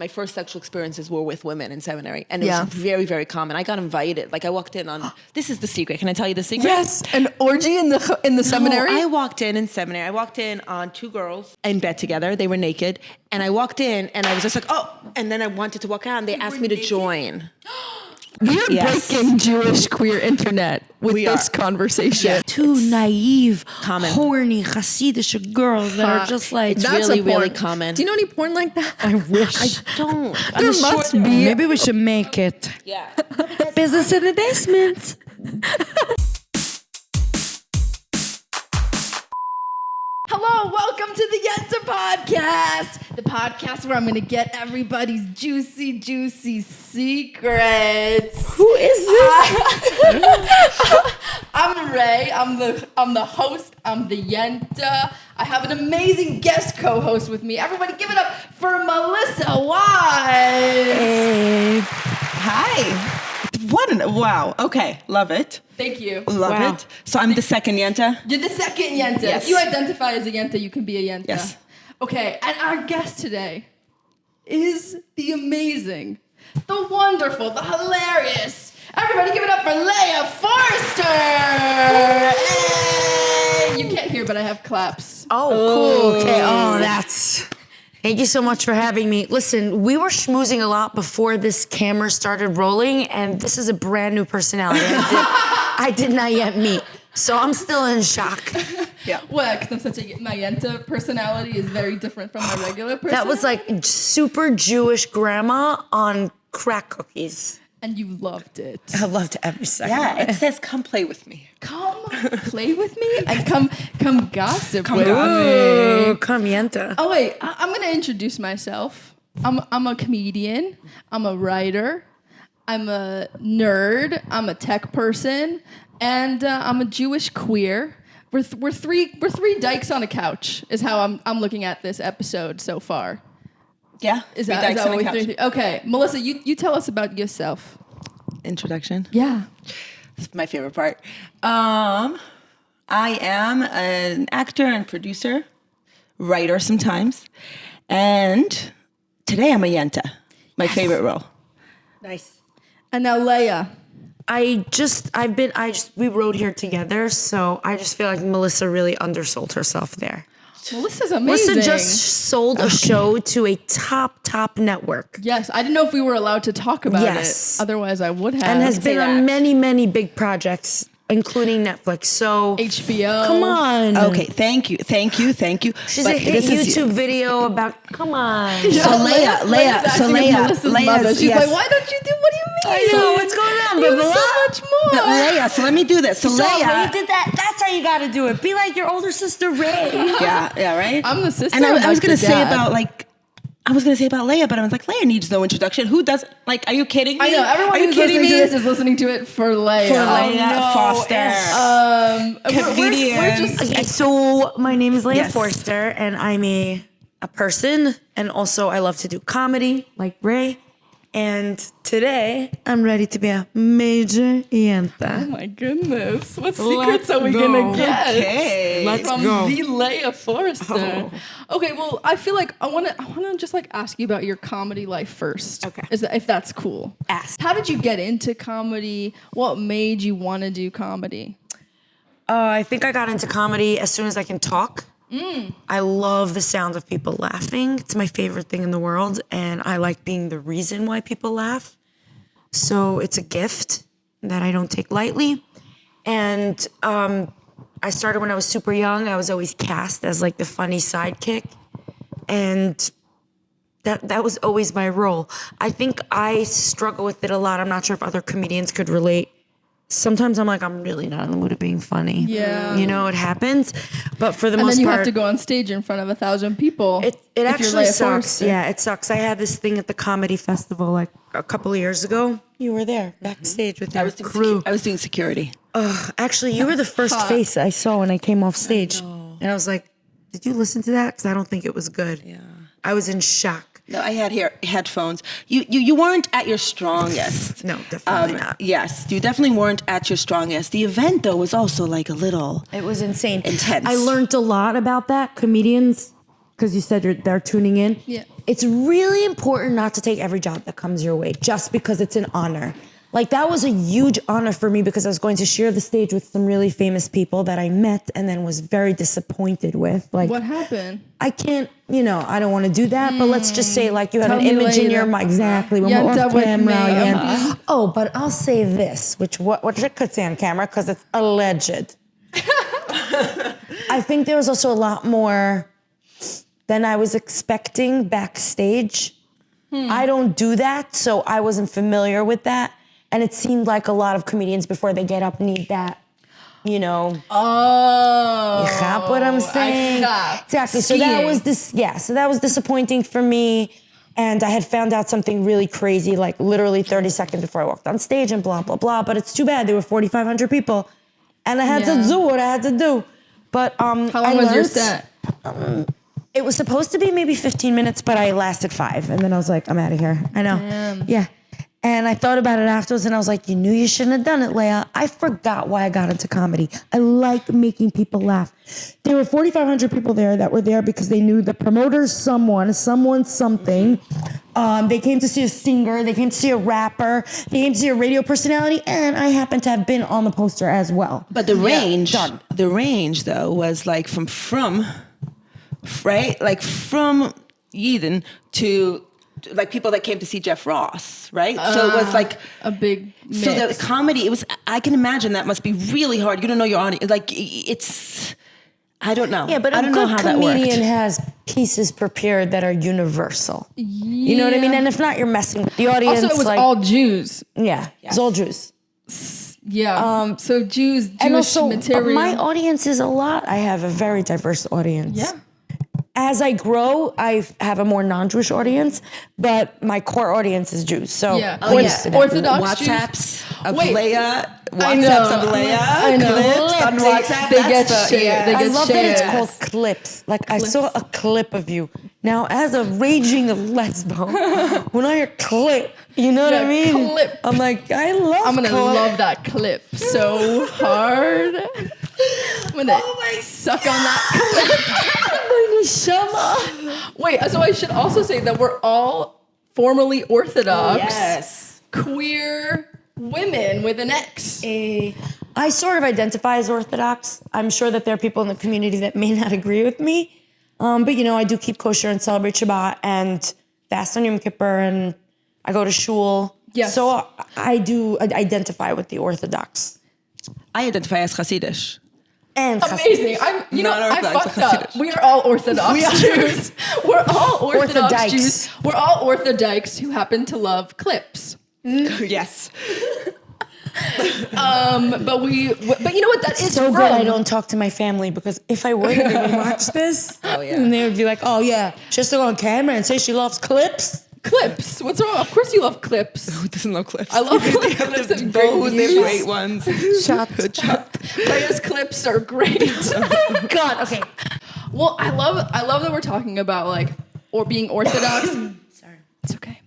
my first sexual experiences were with women in seminary, and it was very, very common. I got invited. Like I walked in on. This is the secret. Can I tell you the secret? Yes, an orgy in the seminary. I walked in seminary. I walked in on 2 girls in bed together. They were naked, and I walked in, and I was just like, oh. And then I wanted to walk out, and they asked me to join. We're breaking Jewish queer internet with this conversation. Yeah. 2 naive, horny, Hasidic girls that are just like... It's really, really common. Do you know any porn like that? I wish. I don't. There must be. Maybe we should make it. Yeah. Business in the basement. Hello, welcome to the Yenta podcast. The podcast where I'm going to get everybody's juicy, juicy secrets. Who is this? I'm Raye. I'm the host. I'm the Yenta. I have an amazing guest co-host with me. Everybody give it up for Melissa Weisz. Hey. Hi. Wow. Okay. Love it. Thank you. Love it. So I'm the second Yenta? You're the second Yenta. Yes. If you identify as a Yenta, you can be a Yenta. Yes. Okay, and our guest today is the amazing, the wonderful, the hilarious. Everybody give it up for Leah Forster! Hey! You can't hear, but I have claps. Oh, cool. Okay. Oh, that's... Thank you so much for having me. Listen, we were schmoozing a lot before this camera started rolling, and this is a brand new personality I did not yet meet. So I'm still in shock. Yeah. Well, because I'm my Yenta personality is very different from my regular personality. That was like super Jewish grandma on crack cookies. And you loved it. I loved every second. Yeah, it says come play with me. Come play with me and come gossip with Ooh, me. come Yenta. Oh wait, I'm gonna introduce myself. I'm a comedian. I'm a writer. I'm a nerd. I'm a tech person, and I'm a Jewish queer. We're three dykes on a couch is how I'm looking at this episode so far. Yeah. Is that what we think? Okay, Melissa, you tell us about yourself. Introduction. Yeah. It's my favorite part. I am an actor and producer, writer sometimes, and today I'm a Yenta. My favorite role. Nice. And now Leah. We rode here together, so I just feel like Melissa really undersold herself there. Melissa's amazing. Melissa just sold a show to a top network. Yes, I didn't know if we were allowed to talk about Yes. it. Otherwise, I would have. And has been on many big projects, including Netflix. So HBO. Come on. Okay, thank you. She's a hit YouTube video about, come on. Yeah, So Leah, Melissa's mother. She's like, why don't you do? What do you mean? I know, what's going on, You have Bubba? so much more. Leah, so let me do this. So So Leah. you did that. That's how you got to do it. Be like your older sister, Raye. Yeah, right? I'm the sister. And I was like going the to say dad. about Leah, but I was like, Leah needs no introduction. Who does? Like, are you kidding me? I know everyone Are you who's kidding listening me? to this is listening to it for Leah. For Leah Forster. We're just Okay, so my name is Leah Yes. Forster, and I'm a person, and also I love to do comedy, like Raye. And today, I'm ready to be a major Yenta. Oh my goodness. What secrets are we going to get? Okay. From the Leah Forster. Okay, well, I feel like I want to just like ask you about your comedy life first. Okay. If that's cool. Ask. How did you get into comedy? What made you want to do comedy? I think I got into comedy as soon as I can talk. I love the sound of people laughing. It's my favorite thing in the world, and I like being the reason why people laugh. So it's a gift that I don't take lightly. And I started when I was super young. I was always cast as like the funny sidekick, and that was always my role. I think I struggle with it a lot. I'm not sure if other comedians could relate. Sometimes I'm like, I'm really not in the mood of being funny. Yeah. You know, it happens. But for the And most then you part, have to go on stage in front of 1,000 people. it if you're actually Leah sucks. Forster. Yeah, it sucks. I had this thing at the comedy festival like a couple of years ago. You were there backstage with your crew. I was doing security. Actually, you were the first face I saw when I came off stage. And I was like, did you listen to that? Because I don't think it was good. Yeah. I was in shock. No, I had headphones. You weren't at your strongest. No, definitely not. Yes, you definitely weren't at your strongest. The event, though, was also like a little... It was insane. Intense. I learned a lot about that. Comedians, because you said they're tuning in. Yeah. it's really important not to take every job that comes your way just because it's an honor. Like that was a huge honor for me because I was going to share the stage with some really famous people that I met and then was very disappointed with. Like, What happened? I can't, I don't want to do that, but let's just say like you had Tell an me image in later. your mind. Exactly. When we're Yenta off with camera. me. Yenta. Oh, but I'll say this, which I could say on camera because it's alleged. I think there was also a lot more than I was expecting backstage. I don't do that, so I wasn't familiar with that. And it seemed like a lot of comedians before they get up need that, Oh. You got what I'm saying? Exactly. So that was disappointing for me. And I had found out something really crazy, like literally 30 seconds before I walked on stage and blah, blah, blah. But it's too bad. There were 4,500 people. And I had to do what I had to do. But How long was your set? It was supposed to be maybe 15 minutes, but I lasted 5. And then I was like, I'm out of here. I know. Damn. Yeah. And I thought about it afterwards and I was like, you knew you shouldn't have done it, Leah. I forgot why I got into comedy. I like making people laugh. There were 4,500 people there that were there because they knew the promoters, something. They came to see a singer. They came to see a rapper. They came to see a radio personality. And I happened to have been on the poster as well. But the range though was like from right? Like from Eden to like people that came to see Jeff Ross, right? So it was like a big mix. So the comedy, I can imagine that must be really hard. You don't know your audience. Like I don't know. Yeah, but I don't a know good how that comedian worked. has pieces prepared that are universal. You know what I mean? And if not, you're messing with the audience. Also, it was all Jews. Yeah, it's all Jews. Yeah. So Jewish And also, material. my audience is a lot. I have a very diverse audience. Yeah. As I grow, I have a more non-Jewish audience, but my core audience is Jews. So Yeah. Orthodox Jews. WhatsApps of Wait. Leah. I know. WhatsApps of Leah. I know. Clips on WhatsApp. They get That's shared. yeah. They I get love shared. that it's called clips. Like I saw a clip of you. Now, as a raging lesbo, when I hear clip, you know what I Yeah, mean? clip. I'm like, I love I'm gonna clip. love that clip so hard. I'm gonna suck on that clip. Wait, so I should also say that we're all formerly Orthodox, Yes. queer women with an X. I sort of identify as Orthodox. I'm sure that there are people in the community that may not agree with me. But I do keep kosher and celebrate Shabbat and fast on Yom Kippur and I go to shul. Yes. So I do identify with the Orthodox. I identify as Hasidish. And Amazing. I Non-Orthodox, fucked up. Hasidic. We are all Orthodox Jews. We're all Orthodox OrthoDykes. Jews. We're all OrthoDykes who happen to love clips. Yes. But you know what that is so from? good I don't talk to my family because if I were, they would watch this. Oh, yeah. And they would be like, oh yeah, just to go on camera and say she loves clips. Clips. What's wrong? Of course you love clips. Who doesn't love clips? I love clips. They have Clips the have great bows, they views. have great ones. Shut up. Leah's clips are great. God, okay. Well, I love that we're talking about being Orthodox. Sorry. It's okay.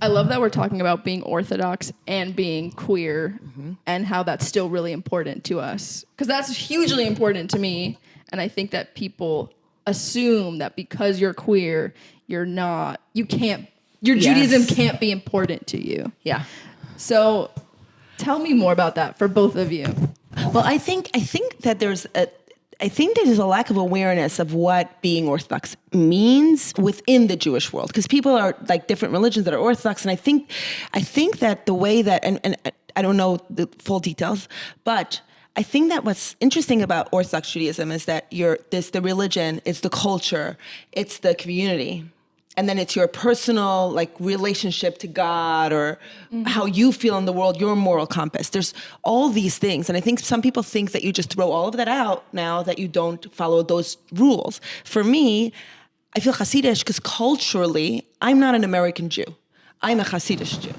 I love that we're talking about being Orthodox and being queer and how that's still really important to us. Because that's hugely important to me. And I think that people assume that because you're queer, your Judaism can't be important to you. Yeah. So tell me more about that for both of you. Well, I think that there's a lack of awareness of what being Orthodox means within the Jewish world, because people are like different religions that are Orthodox, and I think that the way that and I don't know the full details, but I think that what's interesting about Orthodox Judaism is that there's the religion, it's the culture, it's the community. And then it's your personal relationship to God or how you feel in the world, your moral compass. There's all these things. And I think some people think that you just throw all of that out now that you don't follow those rules. For me, I feel Hasidish because culturally, I'm not an American Jew. I'm a Hasidish Jew.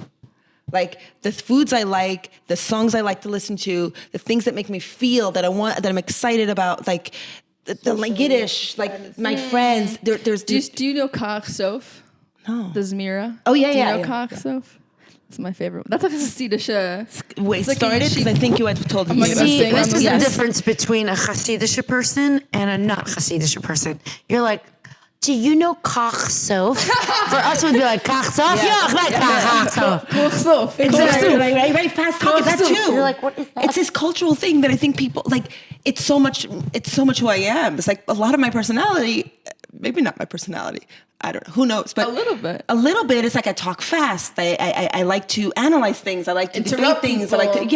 Like the foods I like, the songs I like to listen to, the things that make me feel that I'm excited about, like the Yiddish, like my friends. There's Do you know Kach Sof? No. The Zmira? Oh, yeah, Do yeah, you know yeah. Kach Sof? That's my favorite. That's like a Hasidish. Wait, It's like started a because I think you had told me. not gonna See, sing this on is the- the Yes. difference between a Hasidic person and a not Hasidic person. You're like, do you know kach sof? For us, we'd be like, kach sof? Yeah, kach sof. Exactly. Right, fast talk. That too. You're like, what is that? It's this cultural thing that I think people like. It's so much who I am. It's like a lot of my personality. Maybe not my personality. I don't know. Who knows? But A little bit. A little bit. It's like I talk fast. I like to analyze things. I like to debate Interrupt things. I like to people.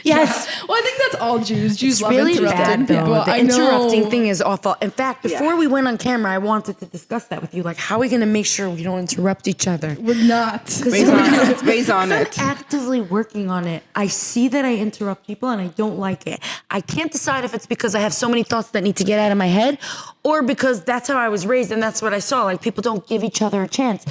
yes. Well, I think that's all Jews. Jews It's love really interrupting bad, though. people. The I know. interrupting thing is awful. In fact, before we went on camera, I wanted to discuss that with you. Like, how are we going to make sure we don't interrupt each other? We're not. Raise on I'm it. actively working on it. I see that I interrupt people and I don't like it. I can't decide if it's because I have so many thoughts that need to get out of my head or because that's how I was raised and that's what I saw. Like, people don't give each other a chance.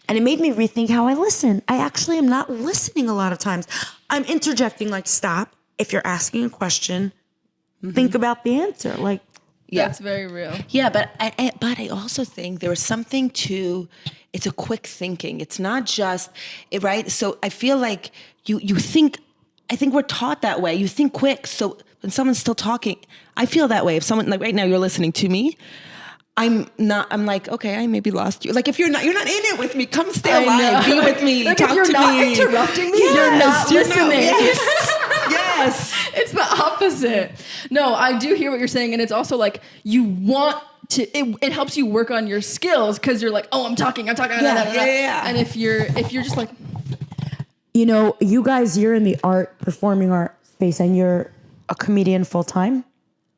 And it made me rethink how I listen. I actually am not listening a lot of times. I'm interjecting, like, stop. If you're asking a question, think about the answer. Like, That's very real. Yeah, but I also think there is something to. It's a quick thinking. It's not just right. So I feel like you think. I think we're taught that way. You think quick. So when someone's still talking, I feel that way. If someone like right now you're listening to me. I'm like, okay, I maybe lost you. Like if you're not in it with me, come stay alive, be with me, Like talk if you're to not me. interrupting me, Yes, you're not listening. Yes. It's the opposite. No, I do hear what you're saying, and it's also like you want to. It helps you work on your skills because you're like, oh, I'm talking. Yeah. And if you're just like, you know, you guys, you're in the performing art space and you're a comedian full time?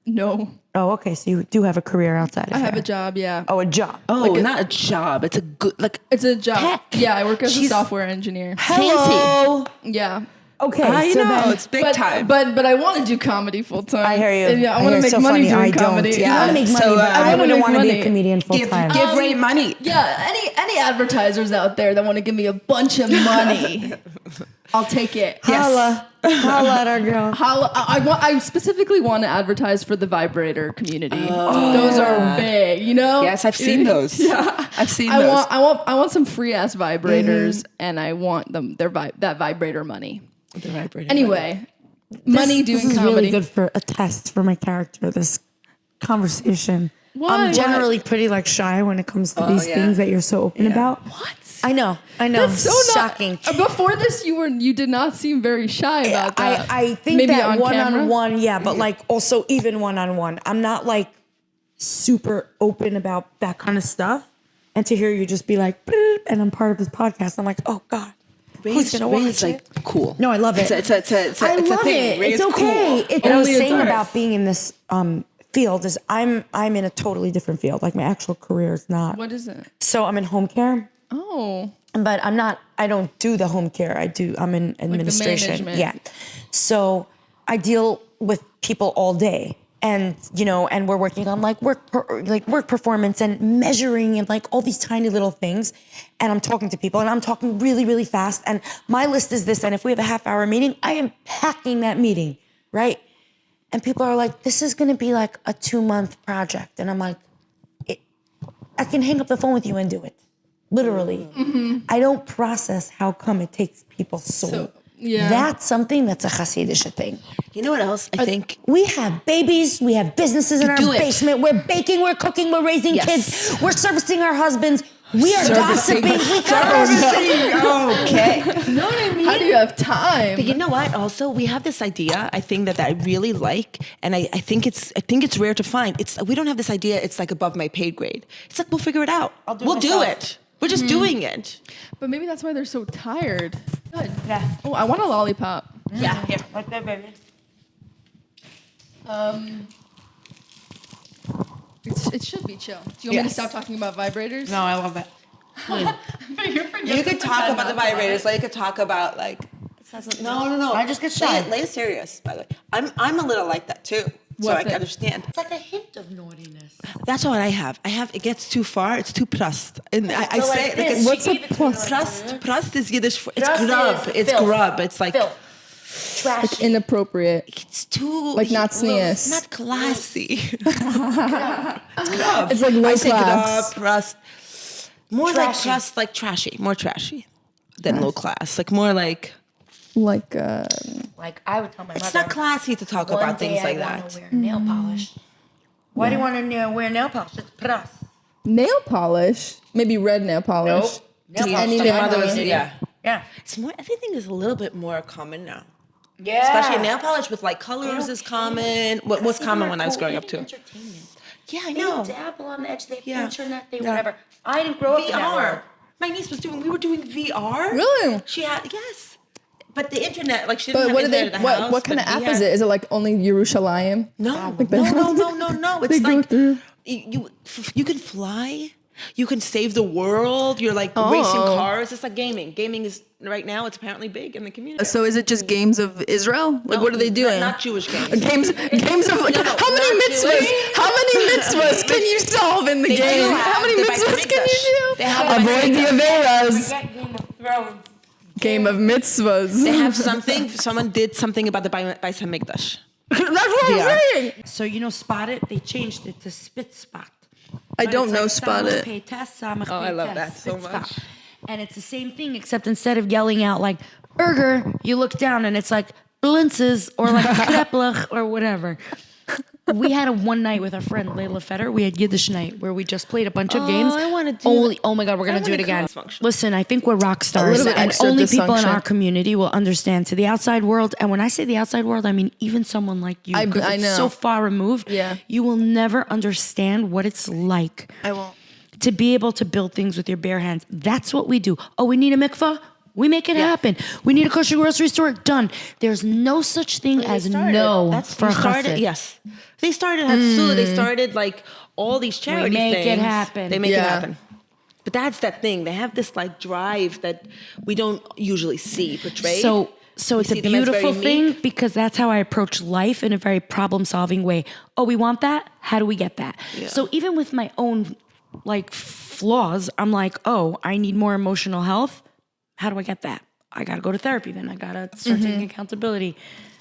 no, Oh, okay. So you do have a career outside of I have here. a job. Yeah. Oh, a job. Oh, not a job. It's a good It's a job. Tech. Yeah, I work as a She's- software engineer. Hello. Yeah. Okay. I so know then- it's big But, time. but I want to do comedy full time. I hear you. And yeah, I I want hear to make so money funny. doing I don't. comedy. Yeah, I make money, So, but I I wanna wouldn't make want to be a money. comedian full time. give Raye money. Yeah, any advertisers out there that want to give me a bunch of money, I'll take it. Holla at our girl. I specifically want to advertise for the vibrator community. Those are big, you know. Yes, I've seen those. Yeah, I've seen those. I want some free ass vibrators, and I want them that vibrator money. The vibrator. Anyway, money doing This is comedy. really good for a test for my character. This conversation. Why? I'm generally pretty like shy when it comes to these yeah. things that you're so open about. What? I know. That's so not shocking. Before this, you did not seem very shy about that. I think Maybe that on camera? one-on-one, yeah, but like also even one-on-one, I'm not like super open about that kind of stuff. And to hear you just be like, "Beep," and I'm part of this podcast, I'm like, oh God, who's gonna watch Ray's it? like cool. No, I love it. It's a I love thing. it. Ray's It's okay. cool. What I was Only saying it's about being in this field is I'm in a totally different field. Like my actual career is not. What is it? So I'm in home care. Oh, But I don't do the home care. I'm in administration. management. Yeah. So I deal with people all day. And, you know, and we're working on like work performance and measuring and like all these tiny little things. And I'm talking to people and I'm talking really, really fast. And my list is this. And if we have a half-hour meeting, I am packing that meeting, right? And people are like, this is going to be like a 2-month project. And I'm like, I can hang up the phone with you and do it. Literally. Mm-hmm. I don't process how come it takes people so yeah. That's something that's a Hasidish thing. You know what else I think? We have babies, we have businesses in our do it. basement, we're baking, we're cooking, we're raising Yes. kids, we're servicing our husbands, we are gossiping, we Okay. you know what I mean? How do you have time? But you know what? Also, we have this idea. I think that I really like, and I think it's rare to find. We don't have this idea. It's like above my paid grade. It's like we'll figure it out. We'll do it. We're just doing it. But maybe that's why they're so tired. Good. Yeah. Oh, I want a lollipop. Yeah. Here. Like that, baby. It should be chill. Do you want me to stop talking about vibrators? No, I love it. You could talk about the vibrators. Like you could talk about like. No. I just get shy. Lay serious. By the way, I'm a little like that too. So What I can thing? understand. It's like a hint of naughtiness. That's what I have. It gets too far. It's too prust. And I So say like like this, it's she gave it to me like prust. Prust is Yiddish. It's Prust grub. is It's filth. grub. It's like Filth. Trash. Inappropriate. it's too Like not sneeze. Not classy. It's grub. It's like low I say class. grub, prust. More Trashy. like prust, like trashy. More trashy than low class. Like more like Like Like I would tell my mother. it's not classy to talk about things like I that. want to wear nail polish. Why do you want to wear nail polish? It's pras. Nail polish, maybe red nail polish. Nail Just polish. any Yeah, nail mother polish. was- Yeah. It's more. Everything is a little bit more common now. Yeah. Especially nail polish with like colors is common. What was common when I was growing up too? Entertainment. Yeah, I They know. dabble on the edge. They have Yeah. internet. They Yeah. whatever. I didn't grow up in that VR. world. My niece was doing. We were doing VR. Really? She had yes, but the internet like she didn't But have what do internet they? at the house. What kind of but app we is had- it? Is it like only Yerushalayim? No, they no, have no, to- no, no, no. they It's go like through. you can fly. You can save the world. You're like racing cars. It's like gaming. Gaming is right now. It's apparently big in the community. So is it just games of Israel? Like No, what are they doing? Not Jewish games. Games of like No, how many not mitzvahs? Jewish. How many mitzvahs can you solve in the They do game? have How many the mitzvahs can you They do? have Avoid the averas. Forget Game of Thrones. Game of mitzvahs. They have something. Someone did something about the Beis Hamikdash. That's what I'm Yeah. saying. So Spot It? They changed it to Spit Spot. I But don't it's know like Spot It. Oh, I love that so much. And it's the same thing, except instead of yelling out like burger, you look down and it's like blintzes or like kreplach or whatever. We had a one night with our friend Leah Forster. We had Yiddish night where we just played a bunch of games. I wanna do Oh my God, we're gonna do it again. cross-function. Listen, I think we're rock stars, little bit and extra only people in dysfunction. our community will understand. To the outside world, and when I say the outside world, I mean even someone like you, I 'cause it's know. so far removed. Yeah. You will never understand what it's like I won't. to be able to build things with your bare hands. That's what we do. Oh, we need a mikva? We make it happen. We need a kosher grocery store? Done. There's no such thing as no for a started. chassid. Yes, they started Hatsula. They started like all these charity make it things. happen. They make it Yeah. happen. But that's that thing. They have this like drive that we don't usually see portrayed. So it's a see them as very beautiful thing meek. because that's how I approach life in a very problem-solving way. Oh, we want that? How do we get that? So even with my own like flaws, I'm like, oh, I need more emotional health. How do I get that? I got to go to therapy. Then I got to start taking accountability.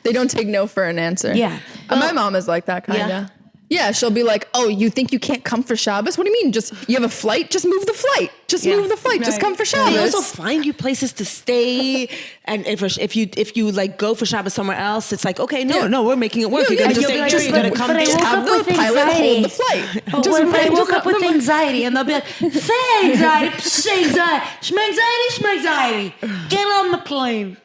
They don't take no for an answer. Yeah. My mom is like that kind of. Yeah, she'll be like, "Oh, you think you can't come for Shabbos? What do you mean? Just you have a flight? Just move the flight. Just move the flight. Just come for Shabbos." They also find you places to stay, and if you like go for Shabbos somewhere else, it's like okay, no, we're making it work. Yeah, You're gonna yeah, just you'll stay be here. like, You're gonna come. but I just woke have up the with pilot anxiety. hold the flight. But what if I woke up with anxiety and they'll be like, "Say anxiety, psh, anxiety, schmanxiety. Get on the plane."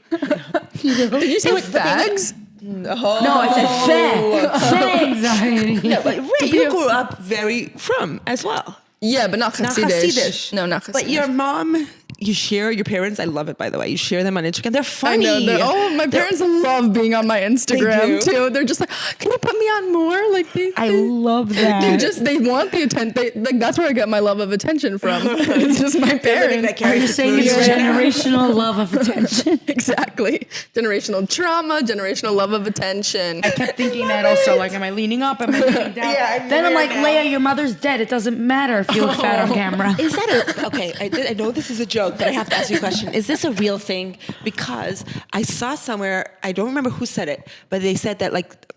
Did you say fags? No, I said say anxiety. Yeah, but Ray, you grew up very frum as well. Yeah, but not Hasidish. Hasidish. No, not Hasidish. But your mom, you share your parents. I love it, by the way. You share them on Instagram. They're I funny. know. My parents love being on my Instagram do. too. They're just like, "Can you put me on more?" Like I love that. they want the attention. Like that's where I get my love of attention from. It's just my parents. Are you saying it's generational love of attention? Exactly. Generational trauma, generational love of attention. I kept thinking that also. Like, am I leaning up? Am I leaning down? Yeah, then I'm like, Leah, your mother's dead. It doesn't matter if you look fat on camera. Is that okay? I know this is a joke, but I have to ask you a question. Is this a real thing? Because I saw somewhere, I don't remember who said it, but they said that like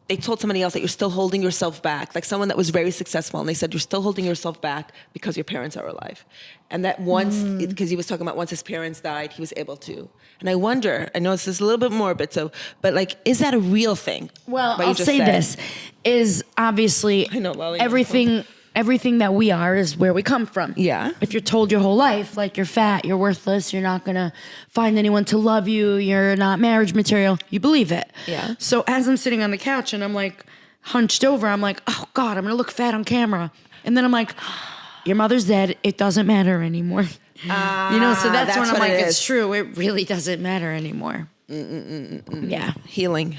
they told somebody else that you're still holding yourself back, like someone that was very successful, and they said you're still holding yourself back because your parents are alive, and that once, because he was talking about once his parents died, he was able to. And I wonder, I know this is a little bit morbid, but like, is that a real thing? Well, What you I'll just say said? this is obviously I know, Lolly. everything that we are is where we come from. Yeah. If you're told your whole life, like you're fat, you're worthless, you're not gonna find anyone to love you, you're not marriage material, you believe it. Yeah. So as I'm sitting on the couch and I'm like hunched over, I'm like, oh God, I'm gonna look fat on camera. And then I'm like, your mother's dead, it doesn't matter anymore. So that's when I'm what like, it it's is. true, it really doesn't matter anymore. Yeah. Healing.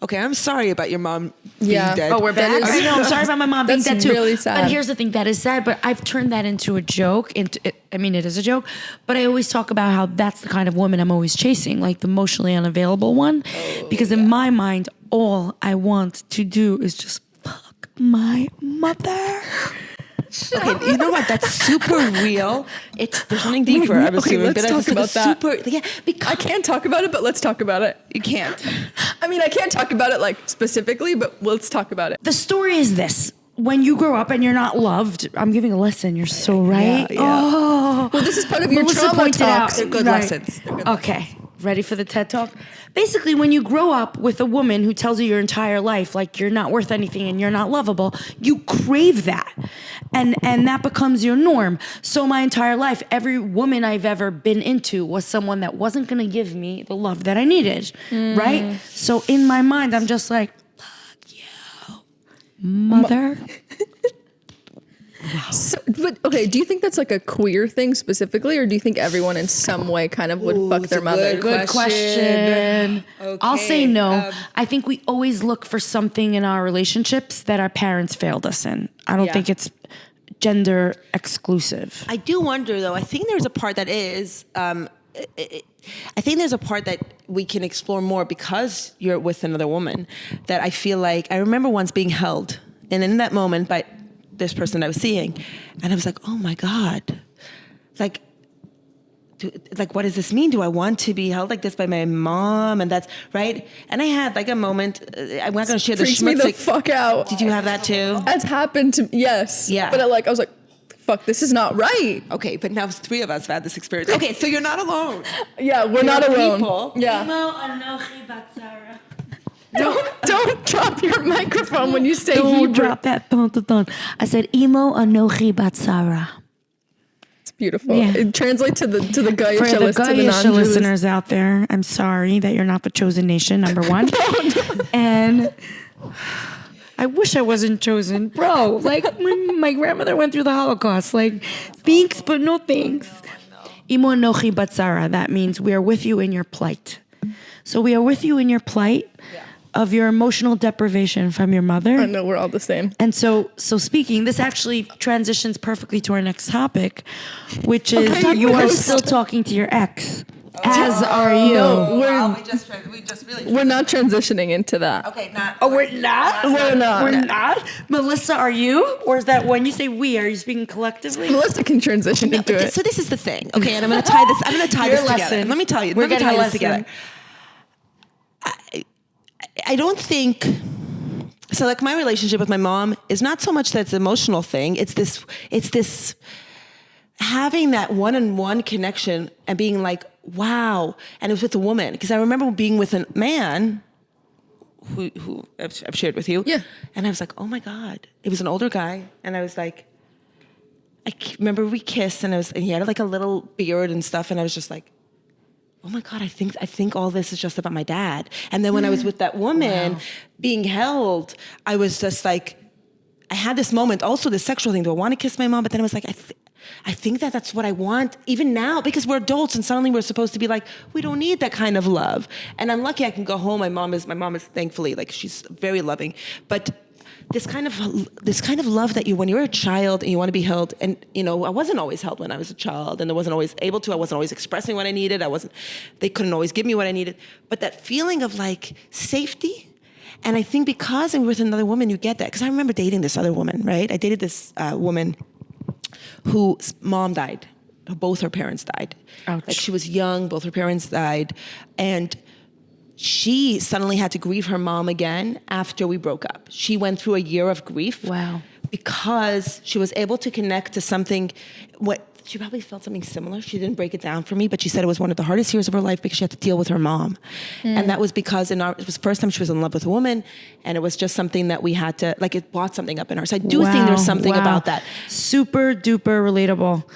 Okay, I'm sorry about your mom Yeah. being dead. Oh, we're back? I know. I'm sorry about my mom being That's dead too. really sad. But here's the thing: that is sad. But I've turned that into a joke. It is a joke. But I always talk about how that's the kind of woman I'm always chasing, like the emotionally unavailable one. Because in my mind, all I want to do is just fuck my mother. Okay, you know what? That's super real. There's something deeper. I'm assuming. let's but talk it's like about that. super, yeah, because I can't talk about it, but let's talk about it. you can't. I mean, I can't talk about it like specifically, but let's talk about it. The story is this: when you grow up and you're not loved, I'm giving a lesson. You're so right. Yeah. Oh, Well, this is part of your Melissa trauma pointed talks. out They're good right. lessons. Okay. ready for the TED Talk? Basically, when you grow up with a woman who tells you your entire life, like you're not worth anything and you're not lovable, you crave that. And that becomes your norm. So my entire life, every woman I've ever been into was someone that wasn't going to give me the love that I needed, right? So in my mind, I'm just like, fuck you, mother. So, but okay, do you think that's like a queer thing specifically, or do you think everyone in some way kind of would fuck their mother? Good question. Okay. I'll say no. I think we always look for something in our relationships that our parents failed us in. I don't think it's gender exclusive. I do wonder, though. I think there's a part that is. I think there's a part that we can explore more because you're with another woman. That I feel like I remember once being held, and in that moment, by this person I was seeing, and I was like, oh my God, like, what does this mean? Do I want to be held like this by my mom? And that's right. And I had like a moment. I'm not going to share the Freaks me the fuck out. Did you have that too? That's happened to yes. Yeah. But I was like, fuck, this is not right. Okay, but now 3 of us have had this experience. Okay, so you're not alone. Yeah, we're not alone. People. Yeah. Don't drop your microphone when you say Don't Hebrew. drop that thon. I said, Imo anochi batsara. It's beautiful. Yeah. It translates to the For Goyish the list, to the Goyish non-Jews. listeners out there, I'm sorry that you're not the chosen nation, number one. And I wish I wasn't chosen. Bro, like my grandmother went through the Holocaust. Like, thanks, but no thanks. Imo anochi batsara. That means we are with you in your plight. So we are with you in your plight of your emotional deprivation from your mother. I know we're all the same. And so speaking, this actually transitions perfectly to our next topic, which is you are still talking to your ex, as are you. No, We just really. we're not transitioning into that. Okay, not. Oh, we're not? We're not. We're not? Melissa, are you? Or is that when you say we, are you speaking collectively? Melissa can transition into it. So this is the thing, okay? And I'm going to tie this. I'm going to tie Your this together. lesson. Let me tell you. We're Let me getting tie a this lesson. together. I don't think. So like my relationship with my mom is not so much that it's an emotional thing. It's this having that one-on-one connection and being like, wow. And it was with a woman. Because I remember being with a man who I've shared with you. Yeah. And I was like, oh my God. It was an older guy. And I was like, remember we kissed and he had like a little beard and stuff. And I was just like, oh my God, I think all this is just about my dad. And then when I was with that woman being held, I was just like, I had this moment, also this sexual thing. Do I want to kiss my mom? But then I was like, I think that's what I want even now, because we're adults and suddenly we're supposed to be like, we don't need that kind of love. And I'm lucky I can go home. My mom is thankfully, like, she's very loving. But this kind of love that when you're a child and you want to be held, and I wasn't always held when I was a child, and I wasn't always able to. I wasn't always expressing what I needed. They couldn't always give me what I needed. But that feeling of like safety, and I think because I'm with another woman, you get that. Because I remember dating this other woman, right? I dated this woman whose mom died. Both her parents died. Ouch. Like she was young, both her parents died, and she suddenly had to grieve her mom again after we broke up. She went through a year of grief. Wow. Because she was able to connect to something, she probably felt something similar. She didn't break it down for me, but she said it was one of the hardest years of her life because she had to deal with her mom. And that was because it was the first time she was in love with a woman, and it was just something that we had to, like, it brought something up in her. So I do think there's something about that. Super duper relatable.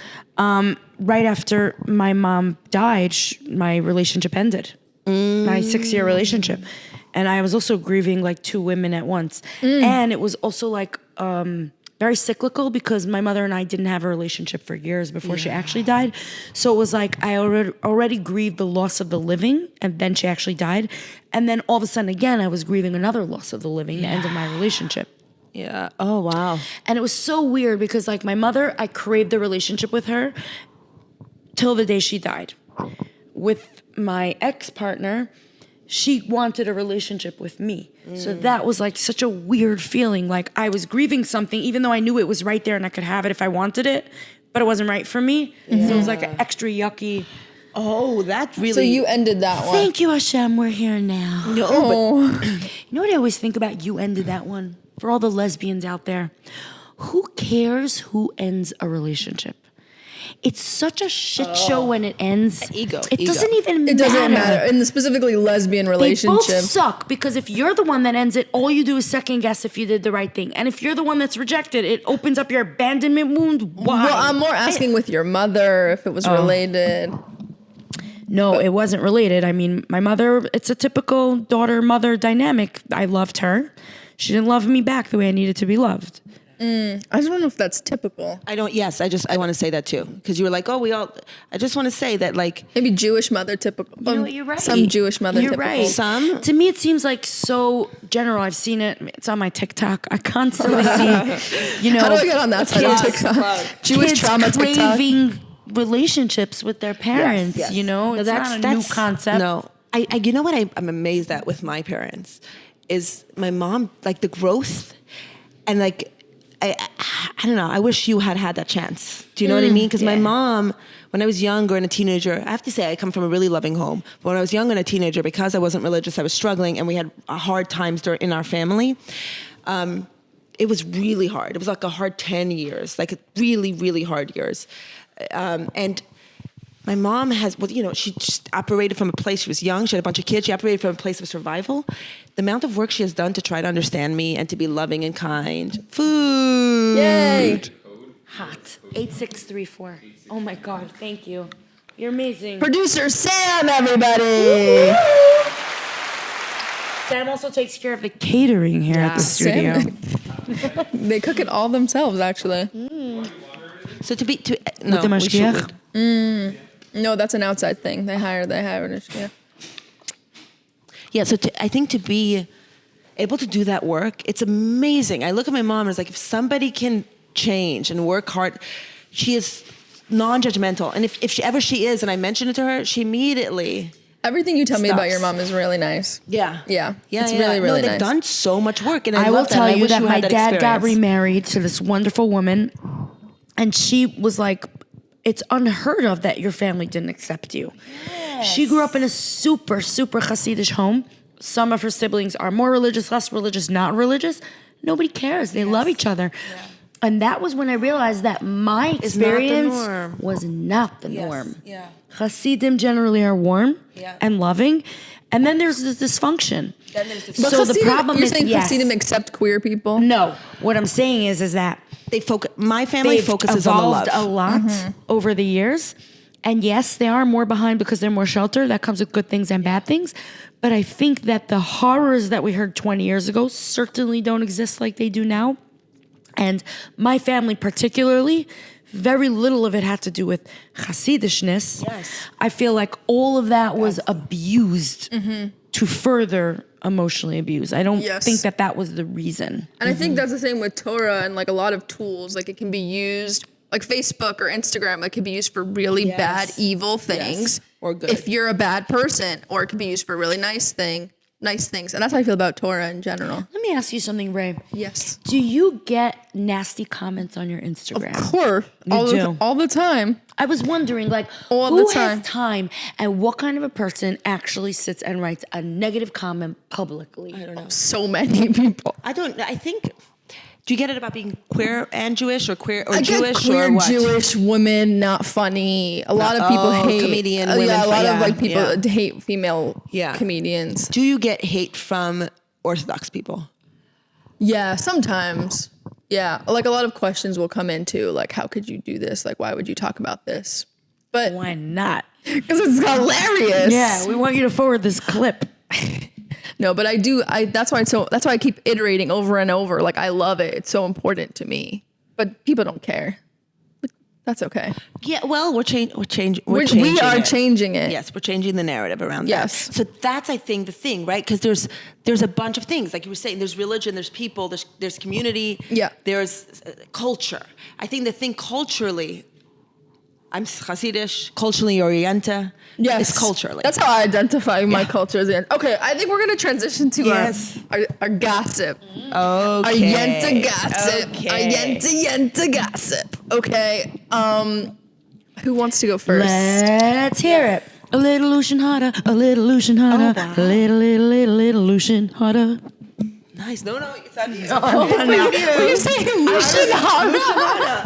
Right after my mom died, my relationship ended. My 6-year relationship. And I was also grieving like 2 women at once. And it was also like very cyclical because my mother and I didn't have a relationship for years before she actually died. So it was like I already grieved the loss of the living, and then she actually died. And then all of a sudden again, I was grieving another loss of the living, the end of my relationship. Yeah. Oh, wow. And it was so weird because like my mother, I craved the relationship with her till the day she died. With my ex-partner, she wanted a relationship with me. So that was like such a weird feeling. Like I was grieving something, even though I knew it was right there and I could have it if I wanted it, but it wasn't right for me. So it was like an extra yucky. Oh, that really. So you ended that one. Thank you, Hashem. We're here now. No, but You know what I always think about? You ended that one. For all the lesbians out there, who cares who ends a relationship? it's such a shit show when it ends. Ego. It doesn't even matter. It doesn't matter. In the specifically lesbian They relationship. both suck because if you're the one that ends it, all you do is second guess if you did the right thing. And if you're the one that's rejected, it opens up your abandonment wound. Why? Well, I'm more asking with your mother if it was related. No, it wasn't related. I mean, my mother, it's a typical daughter-mother dynamic. I loved her. She didn't love me back the way I needed to be loved. I just don't know if that's typical. I don't. Yes, I want to say that too because you were like, I just want to say that like Maybe Jewish mother typical. You know what, you're right. Some Jewish mother You're typical. right. some. To me, it seems like so general. I've seen it. It's on my TikTok. I constantly see, you know. How do I get on that side of Kids- TikTok? Jewish kids trauma TikTok. craving relationships with their parents. yes. You know, it's not a new concept. No, I you know what I'm amazed at with my parents is my mom, like the growth and like I don't know. I wish you had that chance. Do you know what I mean? Because my mom, when I was younger and a teenager, I have to say I come from a really loving home. But when I was young and a teenager, because I wasn't religious, I was struggling, and we had hard times in our family. It was really hard. It was like a hard 10 years, like really, really hard years. And my mom she just operated from a place, she was young, she had a bunch of kids, she operated from a place of survival. The amount of work she has done to try to understand me and to be loving and kind. Food. Yay. Hot. 8634. Oh my God. Thank you. You're amazing. Producer Sam, everybody. Sam also takes care of the catering here at the studio. Sam. They cook it all themselves, actually. So With the we mashgiach? should. No, that's an outside thing. They hire an yeah. Yeah, so I think to be able to do that work, it's amazing. I look at my mom and it's like, if somebody can change and work hard, she is non-judgmental. And if she is, and I mention it to her, she immediately... Everything you tell me about Stops. your mom is really nice. Yeah. Yeah. Yeah, It's yeah. really, really no, they've nice. done so much work. And I will love that. tell And I you wish that had my that dad got experience. remarried to this wonderful woman, and she was like, it's unheard of that your family didn't accept you. She grew up in a super, super Hasidic home. Some of her siblings are more religious, less religious, not religious. Nobody cares. They love each other. Yeah. And that was when I realized that my experience was not the norm. Yeah. Hasidim generally are warm and loving. And then there's this dysfunction. But So the Hasidim- problem you're is, saying yes. Hasidim accept queer people? No, what I'm saying is that They focus. My family they've focuses on the love. evolved a lot over the years. And yes, they are more behind because they're more sheltered. That comes with good things and bad things. But I think that the horrors that we heard 20 years ago certainly don't exist like they do now. And my family particularly, very little of it had to do with Hasidishness. Yes. I feel like all of that was abused to further emotionally abuse. I don't think that was the reason. And I think that's the same with Torah and like a lot of tools. Like it can be used, like Facebook or Instagram, it can be used for really bad, evil things. Or good. If you're a bad person, or it can be used for really nice things. And that's how I feel about Torah in general. Let me ask you something, Raye. Yes. Do you get nasty comments on your Instagram? Of course. All the time. I was wondering, like, All who the time. has time and what kind of a person actually sits and writes a negative comment publicly? I don't know. So many people. I think. Do you get it about being queer and Jewish, or queer or I Jewish, get queer or what? Jewish women not funny. A lot of people hate comedian women. Yeah, a lot of yeah, like people yeah. hate female Yeah. comedians. Do you get hate from Orthodox people? Yeah, sometimes. Yeah, like a lot of questions will come into like, how could you do this? Like, why would you talk about this? But Why not? because it's hilarious. Yeah, we want you to forward this clip. No, but I do. That's why I keep iterating over and over. Like I love it. It's so important to me. But people don't care. But that's okay. Yeah. Well, we're changing. We are changing it. Yes, we're changing the narrative around Yes. that. So that's, I think, the thing, right? Because there's a bunch of things, like you were saying. There's religion, there's people, there's community. Yeah. There's culture. I think the thing culturally, I'm Hasidish, culturally oriented. Yes. It's culturally. That's how I identify my culture as in. Okay, I think we're gonna transition to Yes. our gossip. okay. Our Yenta gossip. Okay. Our Yenta gossip. Okay. Who wants to go first? Let's hear it. A little Lucian hotter, a little Lucian hotter, Oh, wow. a little Lucian hotter. Nice. No, it's on you. What are you saying? Lashon hara.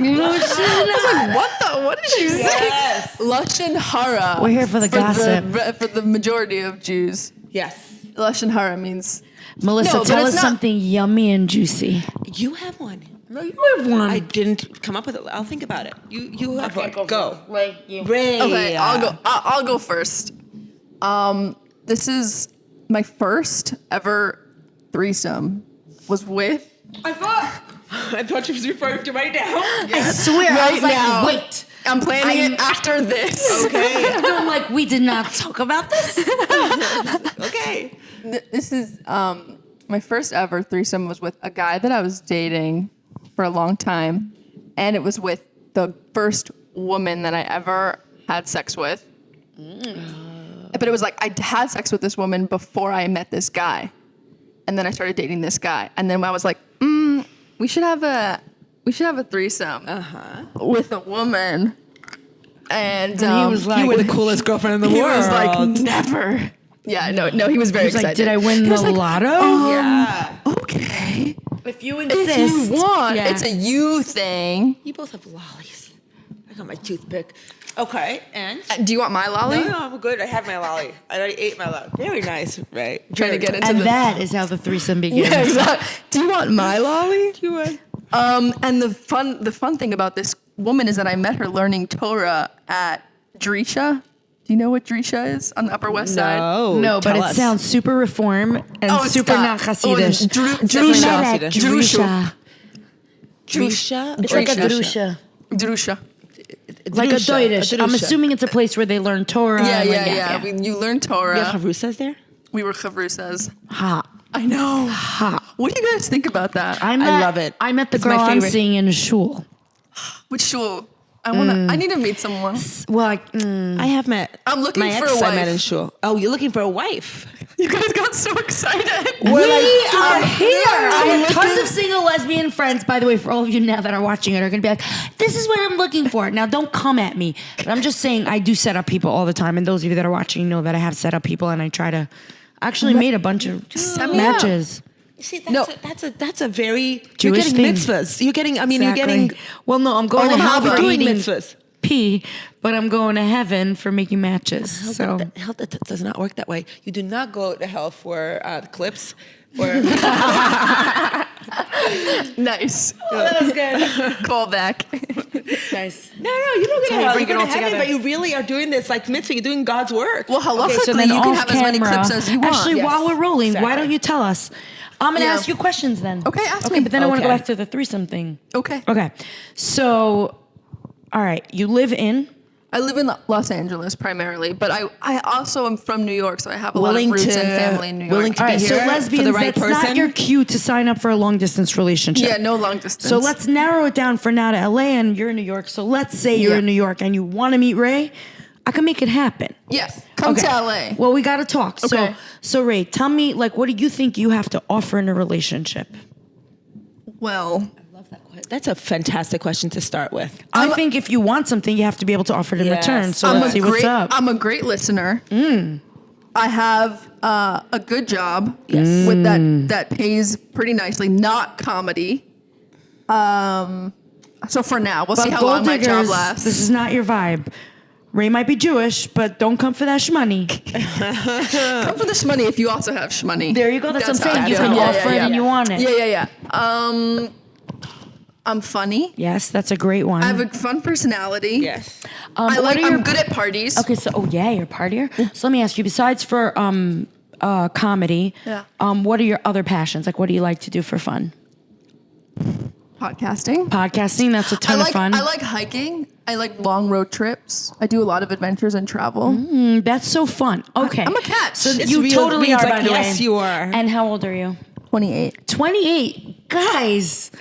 What did you say? Yes. Lashon hara. We're here for the gossip. For the majority of Jews, Yes. lashon hara means. Melissa, No, but tell it's us not- something yummy and juicy. You have one. No, you have one. I didn't come up with it. I'll think about it. You have one. Go. Ray, you. Ray. Okay, I'll go first. This is my first ever threesome. Was with. I thought she was referring to right now. I swear, I was like, now. wait. I'm planning it after this. Okay. I'm like, we did not talk about this. Okay. This is my first ever threesome was with a guy that I was dating for a long time, and it was with the first woman that I ever had sex with. But it was like I had sex with this woman before I met this guy, and then I started dating this guy, and then I was like, we should have a threesome with a woman. And he was like, You were the coolest girlfriend in the he world. was like, never. Yeah, no, he was very He's like, excited. did I win the lotto? yeah. Okay. If you If insist. you want, Yeah. it's a you thing. You both have lollies. I got my toothpick. Okay, and? Do you want my lolly? No, I'm good. I have my lolly. I already ate my lolly. Very nice, right? Trying to get into And the. that is how the threesome begins. Yeah, exactly. Do you want my lolly? You would. And the fun thing about this woman is that I met her learning Torah at Drisha. Do you know what Drisha is on the Upper West Side? No, but it sounds super reform and super not Hasidish. Drusha. Drusha. Drusha? It's like a drusha. Drusha. Like a doirish. I'm assuming it's a place where they learn Torah. and like, Yeah. You learn Torah. You have Havrusas there? We were chavrusas. Hot. I know. Hot. What do you guys think about that? I love it. I met the It's my girl I'm favorite. seeing in a shul. Which shul? I need to meet someone. Well, I have met. I'm looking my for ex a I met wife. in shul. Oh, you're looking for a wife? You guys got so excited. we are here. I have looking- tons of single lesbian friends, by the way, for all of you now that are watching it, are going to be like, this is what I'm looking for. Now, don't come at me. But I'm just saying I do set up people all the time. And those of you that are watching know that I have set up people and I try to actually made a bunch of Set me up. matches. See, No. that's a very Jewish you're getting thing. mitzvahs. You're getting. I mean, Exactly. you're getting. Well, no, I'm going Oh, to how hell are for we doing eating mitzvahs? pee, but I'm going to heaven for making matches. So Hell, that does not work that way. You do not go to hell for clips. Or Nice. that was good. Call back. nice. No, you don't get how you hell. bring You it go all to heaven, together. but you really are doing this like mitzvah. You're doing God's work. Well, halachically, Okay, so then you can off have as many camera, clips as you want. Actually, Yes, while we're rolling, why exactly. don't you tell us? I'm gonna Yeah. ask you questions then. Okay, ask Okay, me. but then I want to go Okay. back to the threesome thing. Okay. Okay, so, all right, you live in. I live in Los Angeles primarily, but I also am from New York, so I have a Willing lot of roots to- and family in New York. willing to All right, be so here lesbians, for the right that's person. not your cue to sign up for a long distance relationship. Yeah, no long distance. So let's narrow it down for now to LA, and you're in New York. So let's say you're Yeah. in New York and you want to meet Raye. I can make it happen. Yes. Come to LA. Well, we got to talk. Okay. So Raye, tell me, like, what do you think you have to offer in a relationship? Well, That's a fantastic question to start with. I think if you want something, you have to be able to offer it in Yes. return. So I'm let's see what's up. I'm a great listener. I have a good job with that pays pretty nicely, not comedy. So for now, we'll see how long my job lasts. This is not your vibe. Raye might be Jewish, but don't come for that shmoney. Come for the shmoney if you also have shmoney. There you go. That's what I'm how saying. I You feel. can offer it and you want it. Yeah. I'm funny. Yes, that's a great one. I have a fun personality. Yes. I'm good at parties. Okay, so you're a partier. So let me ask you. Besides for comedy, Yeah. what are your other passions? Like, what do you like to do for fun? Podcasting. Podcasting. That's a ton of fun. I like hiking. I like long road trips. I do a lot of adventures and travel. That's so fun. Okay, I'm a catch. So It's you real totally means are. like, By the yes, way. you are. And how old are you? 28. 28. Guys.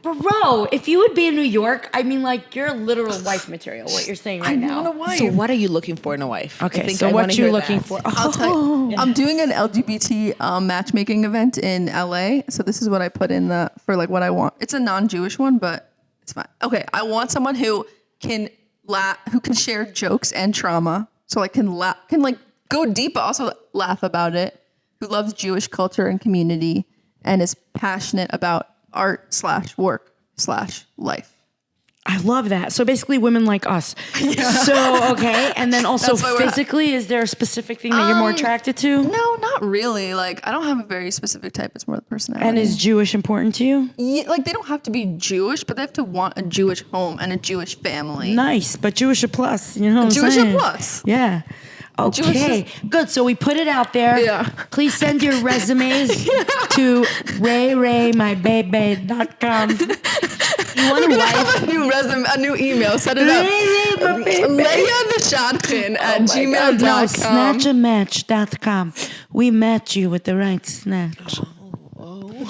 Bro, if you would be in New York, I mean, like, you're literal wife material, what you're saying right now. want a wife. So what are you looking for in a wife? I Okay, think so I what wanna you hear looking that. for? I'll tell you. I'm doing an LGBT matchmaking event in LA. So this is what I put in for like what I want. It's a non-Jewish one, but it's fine. Okay, I want someone who can who can share jokes and trauma. So like can like go deep, but also laugh about it. Who loves Jewish culture and community, and is passionate about art/work/life. I love that. So basically women like us. Yeah. So, okay. And then also physically, is there a specific thing that you're more attracted to? No, not really. Like, I don't have a very specific type. It's more the personality. And is Jewish important to you? Yeah, like, they don't have to be Jewish, but they have to want a Jewish home and a Jewish family. Nice, but Jewish a plus. You know what I'm Jewish saying? a plus. Yeah. Okay, good. So we put it out there. Yeah. Please send your resumes to raymybaby.com. You want a wife? A new email. Set it up. LeahTheShotgun@gmail.com. No, snatchamatch.com. We match you with the right snatch.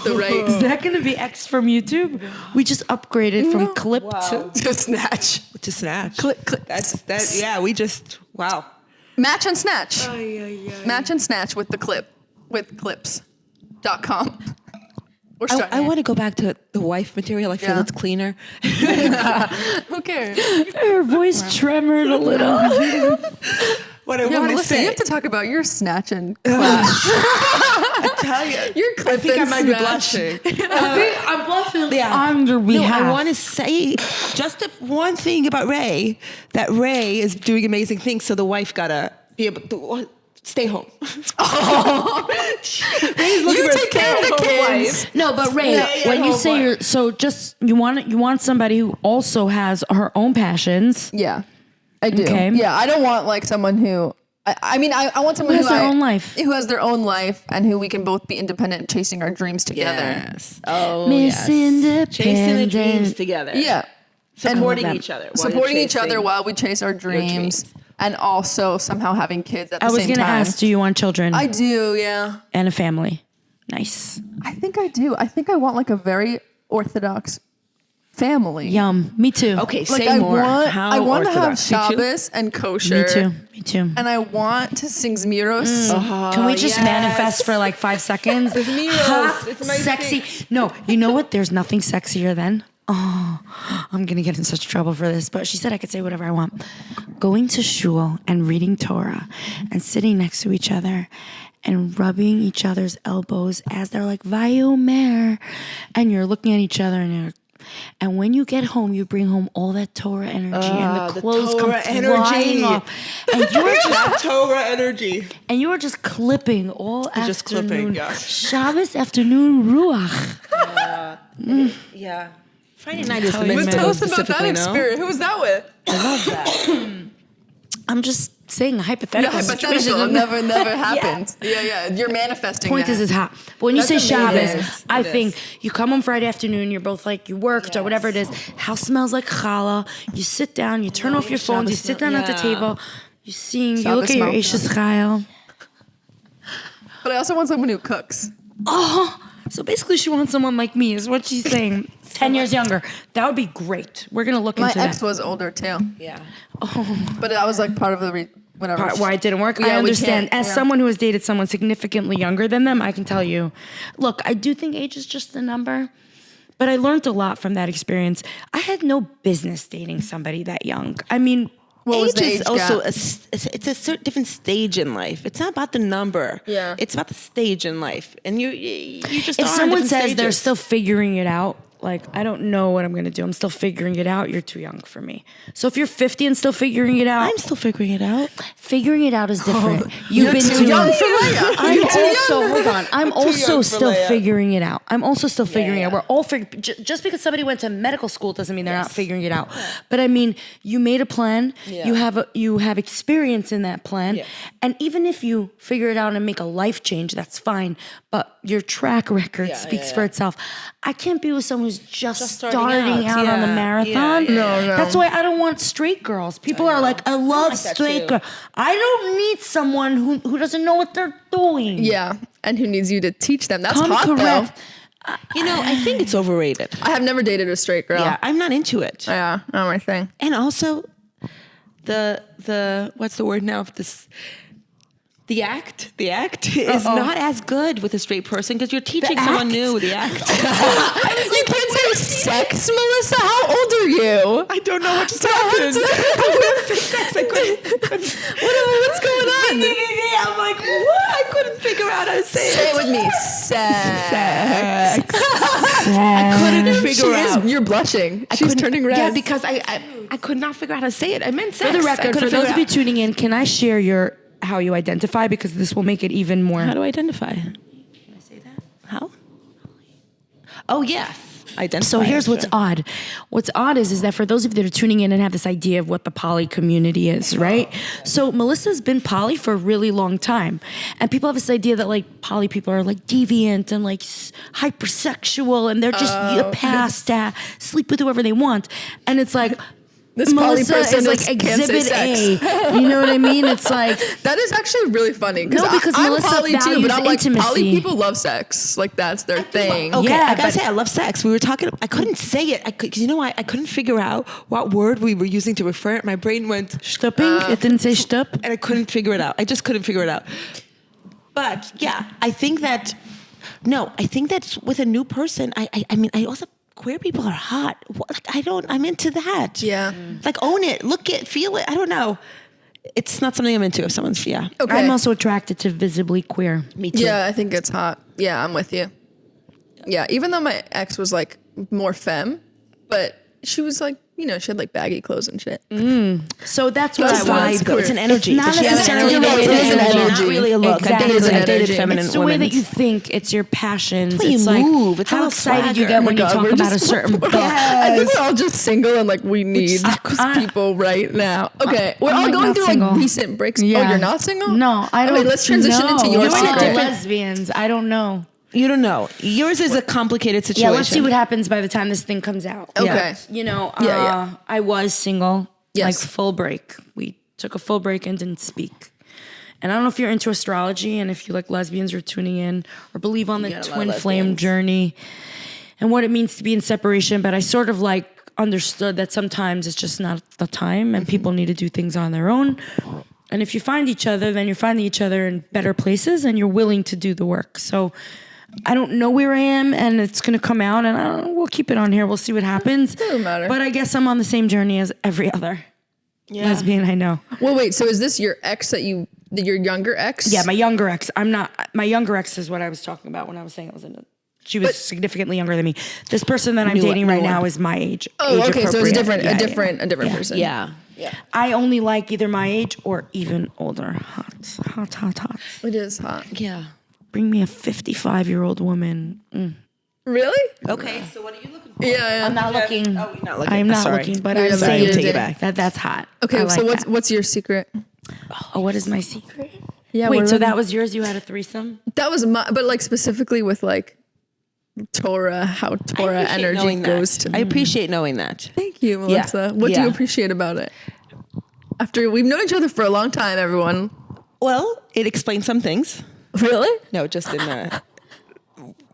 The right. Is that going to be X from YouTube? We just upgraded from clip to snatch. To snatch. Click. Yeah, we just, wow. Match and snatch. Match and snatch with the clip. With clips.com. I want to go back to the wife material. I feel it's cleaner. Who cares? Her voice tremored a little. What I want to Melissa, say. you have to talk about your snatch and clash. I tell you. Your clip I think I and might be snatch. blushing. I'm blushing on your behalf. No, I want to say just one thing about Raye, that Raye is doing amazing things, so the wife got to be able to stay home. You take care of the kids. No, but Raye, when you say you want somebody who also has her own passions. Yeah, I do. Okay. Yeah, I don't want like someone who. I mean, I want someone Who has their own life. who has their own life, and who we can both be independent, chasing our dreams together. Yes. Oh, Miss yes. Chasing the Independent. dreams together. Yeah, Supporting And each other. while supporting you're each other chasing while we chase our dreams, and also somehow having kids at the I was same going to time. ask, do you want children I do. Yeah, and a family? Nice. I think I do. I think I want like a very Orthodox family. Yum. Me too. Okay, Like say I more. want, How I want to have Orthodox? Me too? Shabbos and kosher. Me too. And I want to sing Zmiros. Can we just manifest for like 5 seconds? Hot, It's my sexy. No, you know what? There's nothing sexier than. Oh, I'm going to get in such trouble for this, but she said I could say whatever I want. Going to shul and reading Torah and sitting next to each other and rubbing each other's elbows as they're like, Vayomer. And you're looking at each other and when you get home, you bring home all that Torah energy and the clothes come flying off. And you're just Torah energy. And you were just clipping all afternoon. Just clipping, yeah. Shabbos afternoon ruach. Yeah. Friday night is the you, mitzvah. man. Tell us about specifically, that no? experience. Who was that with? I love that. I'm just saying a hypothetical situation. Hypothetical. Never happened. Yeah. You're manifesting Point that. is hot. But when you say amazing. Shabbos, I think you come home Friday afternoon, you're both like, you worked or whatever it is. House smells like challah. You sit down, you turn off your phones, you sit down at the table, you sing, you look at your Eishes Chayil. But I also want someone who cooks. Oh, so basically she wants someone like me, is what she's saying. 10 years younger. That would be great. We're going to look My into ex that. was older too. Yeah. But that was like part of the whatever. Why it didn't work. Yeah, I we understand. can't- As yeah. someone who has dated someone significantly younger than them, I can tell you, look, I do think age is just a number, but I learned a lot from that experience. I had no business dating somebody that young. I mean, What was the age is age also gap? it's a certain different stage in life. It's not about the number. Yeah. It's about the stage in life, and you just. if are on someone different says they're stages. still figuring it out, like, I don't know what I'm going to do. I'm still figuring it out. You're too young for me. So if you're 50 and still figuring it out, I'm still figuring it out. figuring it out is different. You've You're been too young for Leah. I'm You're too also young. hold on. I'm also young for still Leah. figuring it out. I'm also still figuring it yeah. out. We're all just because somebody went to medical school doesn't mean they're not figuring it out. But I mean, you made a plan. Yeah. You have experience in that plan, Yes. and even if you figure it out and make a life change, that's fine. But your track record speaks for itself. I can't be with someone who's just starting out on the marathon. No. That's why I don't want straight girls. People are like, I love like that straight too. girls. I don't need someone who doesn't know what they're doing. Yeah, and who needs you to teach them? That's Come hot correct. You know, I think it's overrated. though. I have never dated a straight girl. Yeah, I'm not into it. Yeah, not my thing. And also, the what's the word now? The act is not as good with a straight person because you're teaching someone new the act. You can't say sex, Melissa. How old are you? I don't know what just happened. What's going on? I'm like, what? I couldn't figure out how to say Say it. it with me. Sex. I couldn't figure out. You're blushing. She's turning red. Yeah, because I could not figure out how to say it. I meant sex. For the I record, couldn't for those figure of you out. tuning in, can I share how you identify? Because this will make it even more. How do I identify? Can I say that? How? Oh, yes. Identify. So here's what's sure. odd. What's odd is that for those of you that are tuning in and have this idea of what the poly community is, right? So Melissa's been poly for a really long time. And people have this idea that like poly people are like deviant and like hypersexual and they're just past sleep with whoever they want. And it's like, This poly Melissa person is like can't say exhibit A. sex. You know what I mean? It's like, That is actually really funny. No, because I'm Melissa poly too, values but I'm like, intimacy. poly people love sex. Like, that's their thing. Okay, Yeah, I gotta but- say, I love sex. We were talking. I couldn't say it. Because you know why? I couldn't figure out what word we were using to refer it. My brain went stupping. It didn't say stup. and I couldn't figure it out. I just couldn't figure it out. But yeah, I think that with a new person, I mean, I also queer people are hot. I'm into that. Yeah. Like own it, look it, feel it. I don't know. It's not something I'm into if someone's Okay. I'm also attracted to visibly queer. Me too. Yeah, I think it's hot. Yeah, I'm with you. Yeah, even though my ex was like more femme, but she was like, you know, she had like baggy clothes and shit. So that's what That's I why want. it's cool. It's an energy. It's not Does she have an necessarily energy? that It is an it's energy. not Really a look. Exactly. I've dated energy. feminine It's the women. way that you think. It's your passions. way you it's like move. It's a how little excited you swagger. get Oh when my you God, talk we're about a just- certain book. I think we're all just single and like we need I- people right now. Okay, we're I'm, all like, going not through single. like recent breaks. Oh, you're not single? No, I don't. Okay, let's transition know. into your You're like secret. lesbians. I don't know. You don't know. Yours is a complicated Yeah, situation. let's see what happens by the time this thing comes out. Okay. You know, Yeah. I was single, Yes. like full break. We took a full break and didn't speak. And I don't know if you're into astrology and if you like lesbians or tuning in or believe on the got a lot of twin flame lesbians. journey and what it means to be in separation. But I sort of like understood that sometimes it's just not the time and people need to do things on their own. And if you find each other, then you're finding each other in better places and you're willing to do the work. So I don't know where I am, and it's going to come out, and I don't know, we'll keep it on here. We'll see what happens. Doesn't matter. But I guess I'm on the same journey as every other lesbian I know. Well, wait. So is this your ex your younger ex? Yeah, my younger ex. My younger ex is what I was talking about when I was saying I was in it. She was significantly younger than me. This person that I'm dating right now is my age. Oh, age okay. So it's appropriate. a different person. Yeah. I only like either my age or even older. Hot. It is hot. Yeah. Bring me a 55-year-old woman. Really? Okay. So what are you looking for? Yeah. I'm not looking. Oh, you're not looking. I'm not Sorry. looking, but You're I'm not saying looking. Take it back. that's hot. Okay. I like So that. what's your secret? Oh, what is my secret? Yeah. Wait, we're so ready. that was yours? You had a threesome? That was but like specifically with like Torah, how Torah I appreciate energy knowing goes that. to. I appreciate knowing that. Thank you, Melissa. What do you Yeah. appreciate about it? After we've known each other for a long time, everyone. Well, it explains some things. Really? No, just in the.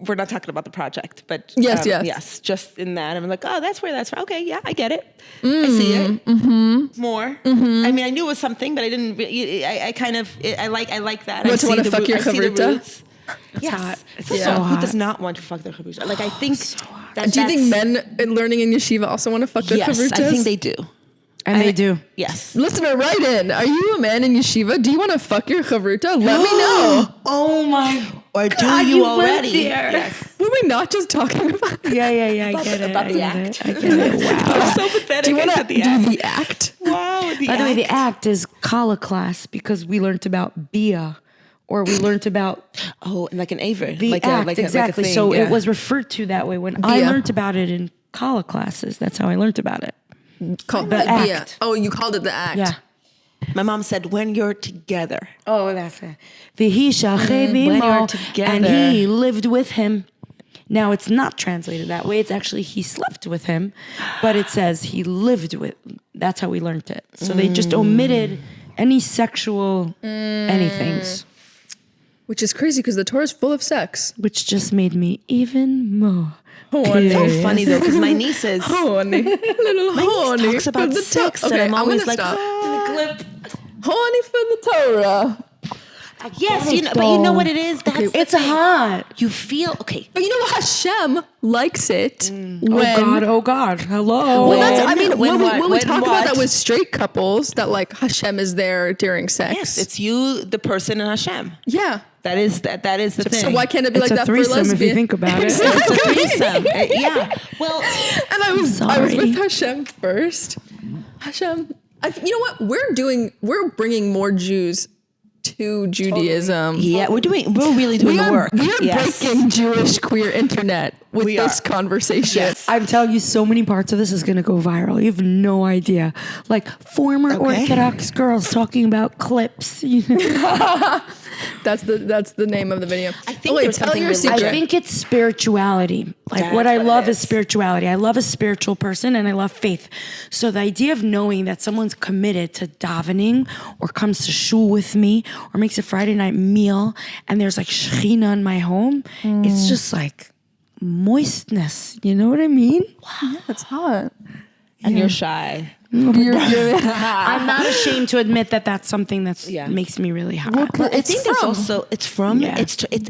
We're not talking about the project, but Yes. just in that, I'm like, oh, that's where that's from. Okay, yeah, I get it. I see it more. I mean, I knew it was something, but I didn't. I kind of, I like that. You I want to see wanna the fuck root- your I see the chavruta? roots. Yes. hot. It's First so of all, who hot. does not want to fuck their chavruta? Like, I think. That Do you think that's- men learning in yeshiva also want to fuck their Yes, chavrutas? I think they do. And they do. Yes. Listener, write in. Are you a man in yeshiva? Do you want to fuck your chavruta? Let me know. Oh my. Or do God, you you went already? there. Yes. Were we not just talking about Yeah. I get it. about I the get act. it. I get it. Wow. So pathetic. Do you want I to said the do act. the act? Wow. By the way, the act is kala class because we learned about bia, or we learned about Oh, like an aver. the like act. a, like exactly. A, like a thing, So yeah. it was referred to that way when I Bia. learned about it in kala classes. That's how I learned about it. Called The act. yeah. Oh, you called it the act. Yeah. My mom said, when you're together. Oh, that's it. Vihisha when you're together. and he lived with him. Now it's not translated that way. It's actually he slept with him, but it says he lived with. That's how we learned it. So they just omitted any sexual anythings, Which is crazy because the Torah is full of sex. which just made me even more. It's so curious. funny though, because my niece is. Horny. Little My horny. niece talks about for the sex, Okay, and I'm always gonna like, stop. oh. Horny for the Torah. Yes, but you know what it is? That's It's hot. you feel okay. But you know what? Hashem likes it when. Oh God, hello. Well, that's, I When- mean, when when we what? talk When about that what? with straight couples, that like Hashem is there during sex. Yes, it's you, the person, and Hashem. Yeah. That is the thing. So why can't it be It's like a that for threesome lesbian? if you think about it. It's a threesome. Yeah. Well, And I was Sorry. with Hashem first. Hashem, you know what? We're bringing more Jews to Judaism. yeah, we're really doing the work. We are Yes. breaking Jewish queer internet with We this are. conversation. Yes. I'm telling you, so many parts of this is gonna go viral. You have no idea. Like former Okay. Orthodox girls talking about clips. You know? That's the name of the video. I think there's tell something your really secret. I think it's spirituality. Like That's what I what it love is is. spirituality. I love a spiritual person and I love faith. So the idea of knowing that someone's committed to davening or comes to shul with me or makes a Friday night meal and there's like Shechina in my home, it's just like moistness. You know what I mean? It's hot. And you're shy. I'm not ashamed to admit that that's something that Yeah. makes me really hot. I think there's also Yeah.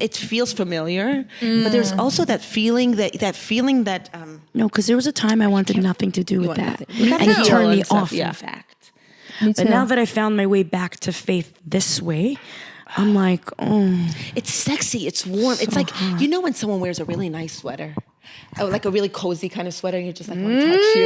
it feels familiar, but there's also that feeling that No, because there was a time I wanted nothing to do with want that. nothing. And it turned me And stuff, off, yeah. in fact. Me But too. now that I found my way back to faith this way, I'm like, oh, it's sexy, it's warm. It's like you know when someone wears a really nice sweater. Oh, like a really cozy kind of sweater, and you're just like, want to touch you.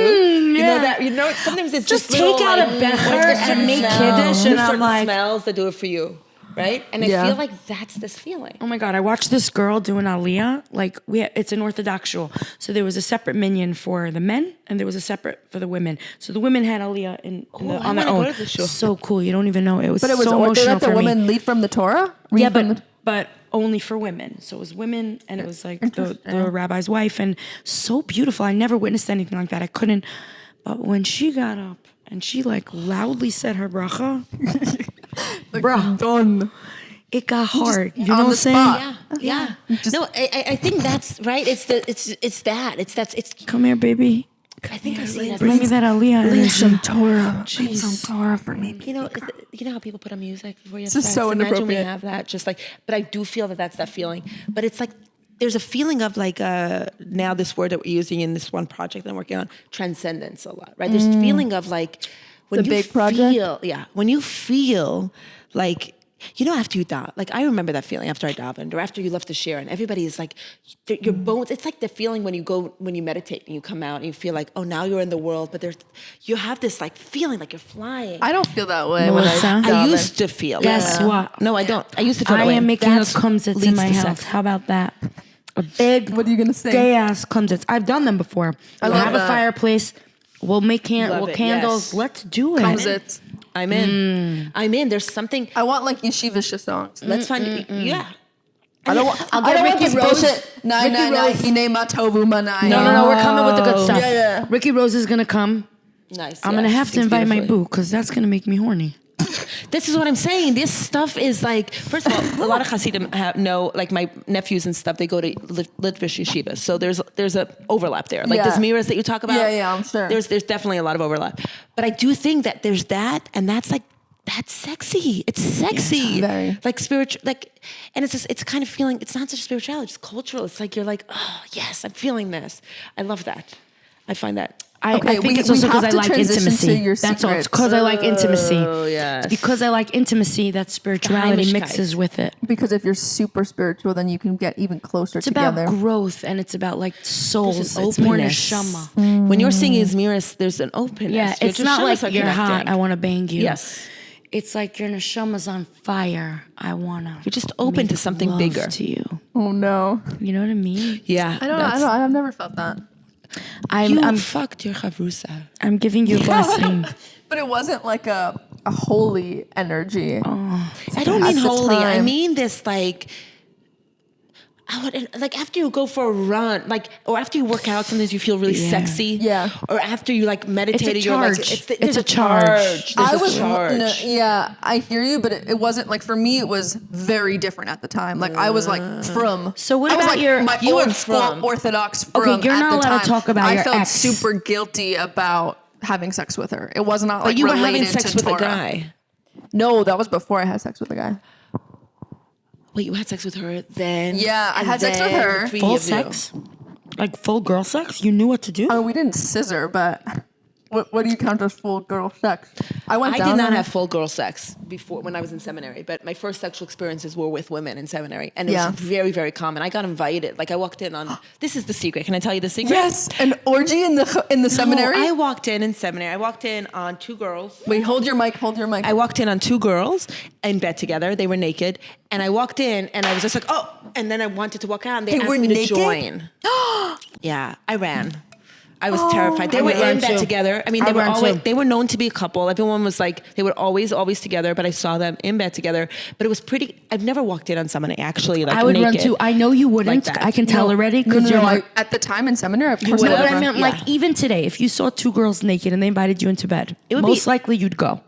You know that. You know, sometimes it's Just this little, take out like, a becher there's and certain make smells- kiddush, and there's I'm certain like- smells that do it for you, right? And Yeah. I feel like that's this feeling. oh my God, I watched this girl do an aliyah. Like, it's an Orthodox shul. So there was a separate minyan for the men, and there was a separate for the women. So the women had aliyah I on their wanna go own. to this shul. So cool. You don't even know. It was But it was so they emotional let the for me. women lead from the Torah? Yeah, Read from but only for women. So it was women, and it was like the rabbi's wife, and so beautiful. I never witnessed anything like that. I couldn't. But when she got up and she like loudly said her bracha, bruh, done. it got hard. You know on what I'm the saying? spot. Yeah. No, I think that's right. It's Come here, baby. I think I see that. Bring me that aliyah energy. Torah. Jeez. Some Torah for me. You know how people put on music before you have This is sex? so Imagine we inappropriate. have that, just like, but I do feel that that's that feeling. But it's like, there's a feeling of like, now this word that we're using in this one project that I'm working on, transcendence a lot, right? There's a feeling of like, when The you big project? feel, when you feel like, you know, after you daven, like I remember that feeling after I davened or after you left the share and everybody is like, your bones, it's like the feeling when you meditate and you come out and you feel like, oh, now you're in the world, but you have this like feeling like you're flying. I don't feel that way Melissa? when I I used to feel. Guess that. what? No, I don't. I used to feel that I way. am making That's a kumsitz leads in my to house. sex. How about that? A big, What are you gonna say? gay ass kumsitz. I've done them before. We'll love have a that. fireplace. We'll make Love it, candles. yes. Let's do it. Comes it. I'm in. I'm in. There's something. I want like yeshiva songs. Let's find. Yeah. I don't want. I'll I get don't want Ricky this Rose. bullshit. Nah, Ricky nah, nah. Rose. Hine matovu manai. No, we're coming with the good stuff. Yeah. Ricky Rose is gonna come. Nice. I'm yeah, gonna she have to sings invite my beautifully. boo because that's gonna make me horny. This is what I'm saying. This stuff is like, first of all, a lot of Hasidim know, like my nephews and stuff, they go to Litvish yeshivas. So there's a overlap there. Like Yeah. this mirrors that you talk about. Yeah, I'm sure. There's definitely a lot of overlap. But I do think that there's that, and that's like, that's sexy. It's sexy. very. Like spiritual, like, and it's just, it's kind of feeling, it's not just spirituality, it's cultural. It's like, you're like, oh yes, I'm feeling this. I love that. I find that. I Okay, think we- it's we also because have I to like transition intimacy. to your That's all. It's secrets. because I like intimacy. Oh, yes. It's because I like intimacy that spirituality Geheimlichkeit. mixes with it. Because if you're super spiritual, then you can get even closer It's about together. growth and it's about like souls. There's It's an more openness. neshama. When you're singing Izmiris, there's an openness. Yeah, Your it's not neshamas like are you're hot. connecting. I want to bang you. Yes. It's like your neshama's on fire. I wanna. You're just open to make something love bigger. to you. Oh no. You know what I mean? Yeah. I've never felt that. I'm fucked your chavrusa. I'm giving you a blessing. But it wasn't like a holy energy. I don't At mean the holy. I time. mean this like, like after you go for a run, like, or after you work out, sometimes you feel really Yeah. sexy. Yeah. Or after you like meditated, you're charge. like, It's a charge. There's a charge. Yeah, I hear you, but it wasn't like for me. It was very different at the time. Like I was like from. So what I was about like your- my you were old school from. Orthodox Okay, from. you're at not the allowed to time. talk about I your felt ex. super guilty about having sex with her. It was not like But you were having related sex to with Torah. a guy. No, that was before I had sex with a guy. Wait, you had sex with her then? Yeah, I and had sex with then her. the three Full of you. sex? Like full girl sex? You knew what to do? Oh, we didn't scissor, but what do you count as full girl sex? I I did not have full girl sex before when I was in seminary, but my first sexual experiences were with women in seminary, and it was very, very common. I got invited. Like I walked in on. This is the secret. Can I tell you the secret? Yes, an orgy in the seminary. No, I walked in seminary. I walked in on 2 girls. Wait, hold your mic. I walked in on 2 girls in bed together. They were naked, and I walked in, and I was just like, oh, and then I wanted to walk out, and they asked were me naked? to join. Yeah, I ran. I was terrified. They were in bed together. I mean, they were known to be a couple. Everyone was like, they were always together, but I saw them in bed together. But it was pretty, I've never walked in on someone actually like I would run naked. too. I know you wouldn't. Like that. I can tell already No, because you're like. at the time in seminary, of course. No, I but would I meant run. like even today, if you saw 2 girls naked and they invited you into bed, would most be- likely you'd go.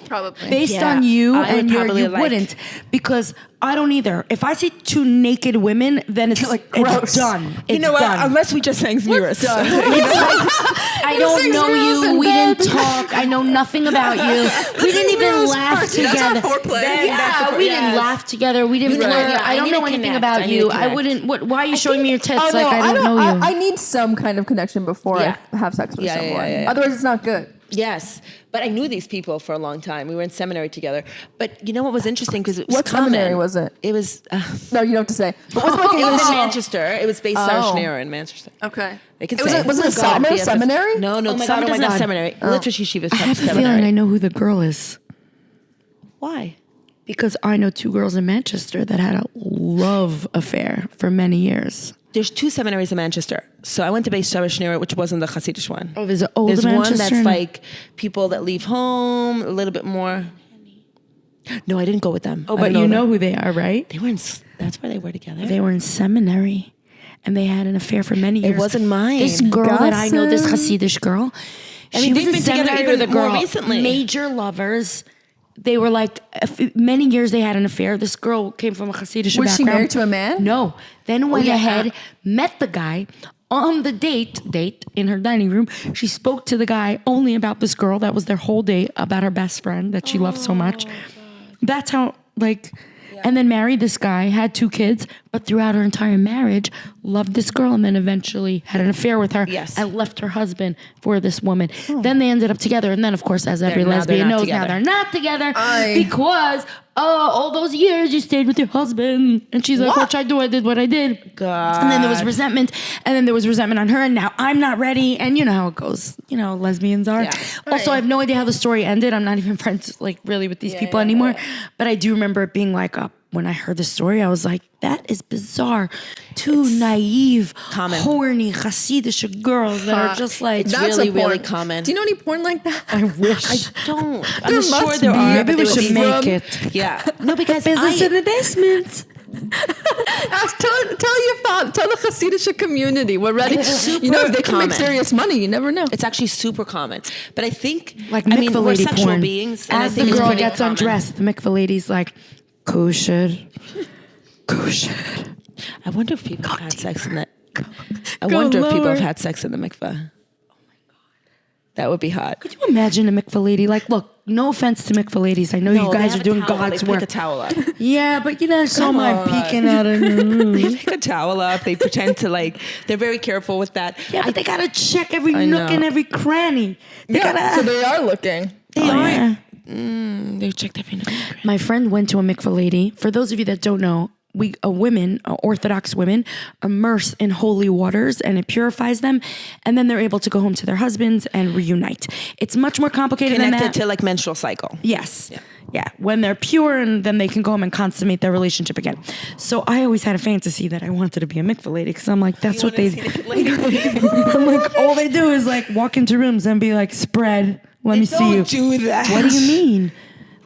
Probably. Based Yeah, on you I would and probably you like- wouldn't, because I don't either. If I see 2 naked women, then it's like, it's gross. done. You It's know what? done. Unless we just sang mirrors. I don't know you. We didn't talk. I know nothing about you. We didn't even laugh together. That's our foreplay. Yeah, we didn't laugh together. We didn't Right. flirt. Yeah, I I don't need know to anything connect. about I need you. to I connect. wouldn't. Why are you showing me your tits Oh, like no, I don't know you? I need some kind of connection before Yeah. I have sex with Yeah, yeah, someone. yeah. Otherwise, it's not good. Yes, but I knew these people for a long time. We were in seminary together. But you know what was interesting? Because it was What common. seminary was it? It was. No, you don't have to say. But what's It was in Manchester. It was based Sarshner in Manchester. Okay. They can Was say it a God, summer BFF. seminary? No, Oh my summer God, oh does my not God. seminary. Literacy Shiva I have the seminary. feeling I know who the girl is Why? because I know 2 girls in Manchester that had a love affair for many years. There's 2 seminaries in Manchester. So I went to Beis Sarshner, which wasn't the Hasidic one. Oh, there's an old There's Manchester. one that's like people that leave home a little bit more. No, I didn't go with them. Oh, I but don't you know them. who they are, right? They were in. That's where they were together. They were in seminary, and they had an affair for many years. wasn't mine. This girl that I know, this Gossip. Hasidic girl, I mean, she they've was in been together seminary even with a more girl. recently. Major lovers. They were like many years. They had an affair. This girl came from a Hasidic background. Was she married to a man? No. Then went yeah. ahead, met the guy. On the date in her dining room, she spoke to the guy only about this girl. That was their whole day, about her best friend that she loved so much. That's how, and then married this guy, had 2 kids, but throughout her entire marriage, loved this girl, and then eventually had an affair with her Yes. and left her husband for this woman. Then they ended up together, and then, of course, as every now they're lesbian not knows, together. now they're not together because all those years you stayed with your husband. And she's like, what should I do? I did what I did. God. And then there was resentment, and then there was resentment on her, and now I'm not ready. And you know how it goes. You know, lesbians are. Yeah. Also, I have no idea how the story ended. I'm not even friends, really with these people anymore. But I do remember it being like, when I heard the story, I was like, that is bizarre. 2 naive, horny, Hasidic girls that are just like, It's That's really, a porn. really common. Do you know any porn like that? I wish. I don't. There I'm sure must there be. are. Maybe but we they would should be make from- it. Yeah. No, because Business in the basement. Tell the Hasidic community we're ready. It's You know, if they can make common. serious money, you never know. It's actually super common. But I think, Like I mean, mikvah we're lady sexual porn. beings. And I As think the it's girl pretty gets common. undressed, the mikvah lady's like, kosher. Kosher. I wonder if people have had sex in that. I wonder if people have had sex in the mikvah. That would be hot. Could you imagine a mikvah lady? Like, look, no offense to mikvah ladies. I know you guys are doing God's They work. pick a towel up. Yeah, but you know, I saw my peeking out of They pick a towel up. They pretend to they're very careful with that. Yeah, but they gotta check every I nook know. and every cranny. They gotta. So they are looking. They are. Yeah. They checked every night. My friend went to a mikvah lady. For those of you that don't know, Orthodox women, immerse in holy waters, and it purifies them, and then they're able to go home to their husbands and reunite. It's much more complicated than Connected that. to menstrual cycle. Yes. Yeah. When they're pure, and then they can go home and consummate their relationship again. So I always had a fantasy that I wanted to be a mikvah lady because I'm like, that's what they. I'm like, all they do is walk into rooms and be like, spread. Let me see you. Don't do that. What do you mean?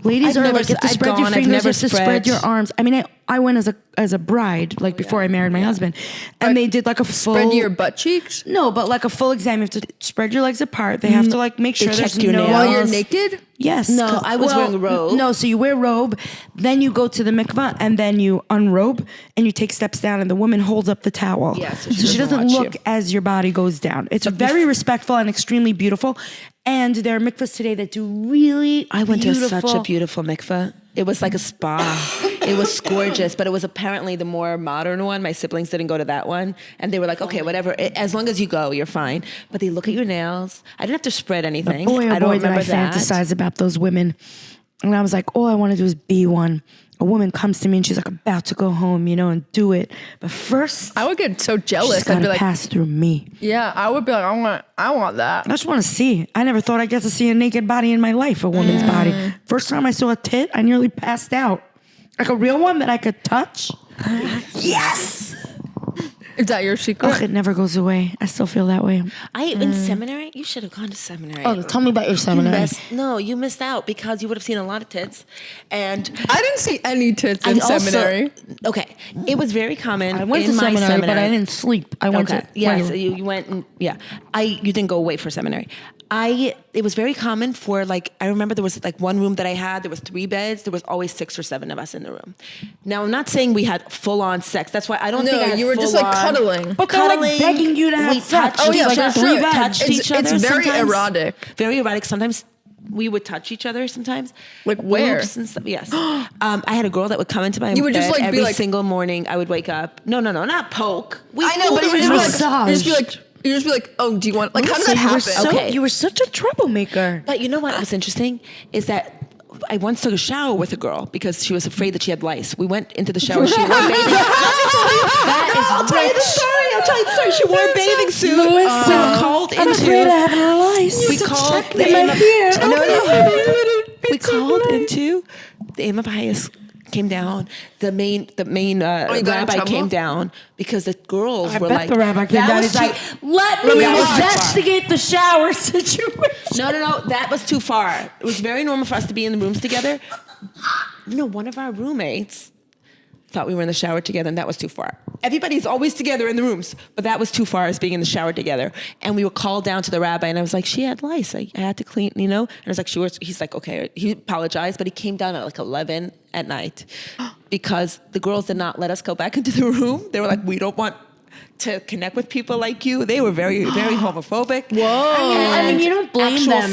Ladies I've are never- like, you have to I've spread your gone, I've fingers, you never have to spread spread. your arms. I mean, I went as a bride, before I married my husband, and they did a full. Spread your butt cheeks No, but a full exam. You have to spread your legs apart. They have to make sure there's check your no. nails. while you're naked. Yes. No, 'cause- I was wearing a robe. No, so you wear a robe, then you go to the mikvah, and then you unrobe, and you take steps down, and the woman holds up the towel. Yeah, so so she doesn't watch look you. as your body goes down. It's very respectful and extremely beautiful. And there are mikvahs today that do really I went to beautiful. such a beautiful mikvah. It was like a spa. It was gorgeous, but it was apparently the more modern one. My siblings didn't go to that one. And they were like, okay, whatever. As long as you go, you're fine. But they look at your nails. I didn't have to spread anything. Boy, oh I don't boy, did I remember that. fantasize about those women. And I was like, all I want to do is be one. A woman comes to me and she's like about to go home, and do it. But first, I would get so jealous. she's I'd got be to like, pass through me. yeah, I would be like, I want that. I just want to see. I never thought I'd get to see a naked body in my life, a woman's body. First time I saw a tit, I nearly passed out. Like a real one that I could touch. Yes! Is that your secret? Ugh, it never goes away. I still feel that way. In seminary, you should have gone to seminary. Oh, tell me about your seminary. You missed out because you would have seen a lot of tits. And I didn't see any tits in seminary. Okay, it was very common. I went in to my seminary, but I didn't sleep. I went to so you went and you didn't go away for seminary. It was very common for I remember there was one room that I had, there was 3 beds, there was always 6 or 7 of us in the room. Now I'm not saying we had full on sex. That's why I don't think I had you were just cuddling. But they're begging you to have We sex. touched Oh, yeah, each for other. sure. We touched each other. It's very sometimes. erotic. Very erotic. Sometimes we would touch each other. Sometimes Like where? Groups and stuff. Yes. I had a girl that would come into my You would bed just, be every like- single morning. I would wake up. No, not poke. I know, but you would Massage. just be like, oh, do you want? Like, how did that happen? Okay. You were such a troublemaker. But you know what was interesting is that I once took a shower with a girl because she was afraid that she had lice. We went into the shower. She wore a bathing. I'll tell you the story. She wore a bathing suit. We were called into. I'm afraid I have lice. We called the We called into the Imam Bias came down. The main rabbi came down because the girls were like. The rabbi came down. He's like, let me investigate the shower situation. No. That was too far. It was very normal for us to be in the rooms together. One of our roommates thought we were in the shower together, and that was too far. Everybody's always together in the rooms, but that was too far as being in the shower together. And we were called down to the rabbi, and I was like, she had lice. I had to clean, And I was like, he's like, okay. He apologized, but he came down at 11 at night because the girls did not let us go back into the room. They were like, we don't want to connect with people like you. They were very, very homophobic. Whoa. I mean, you don't blame them.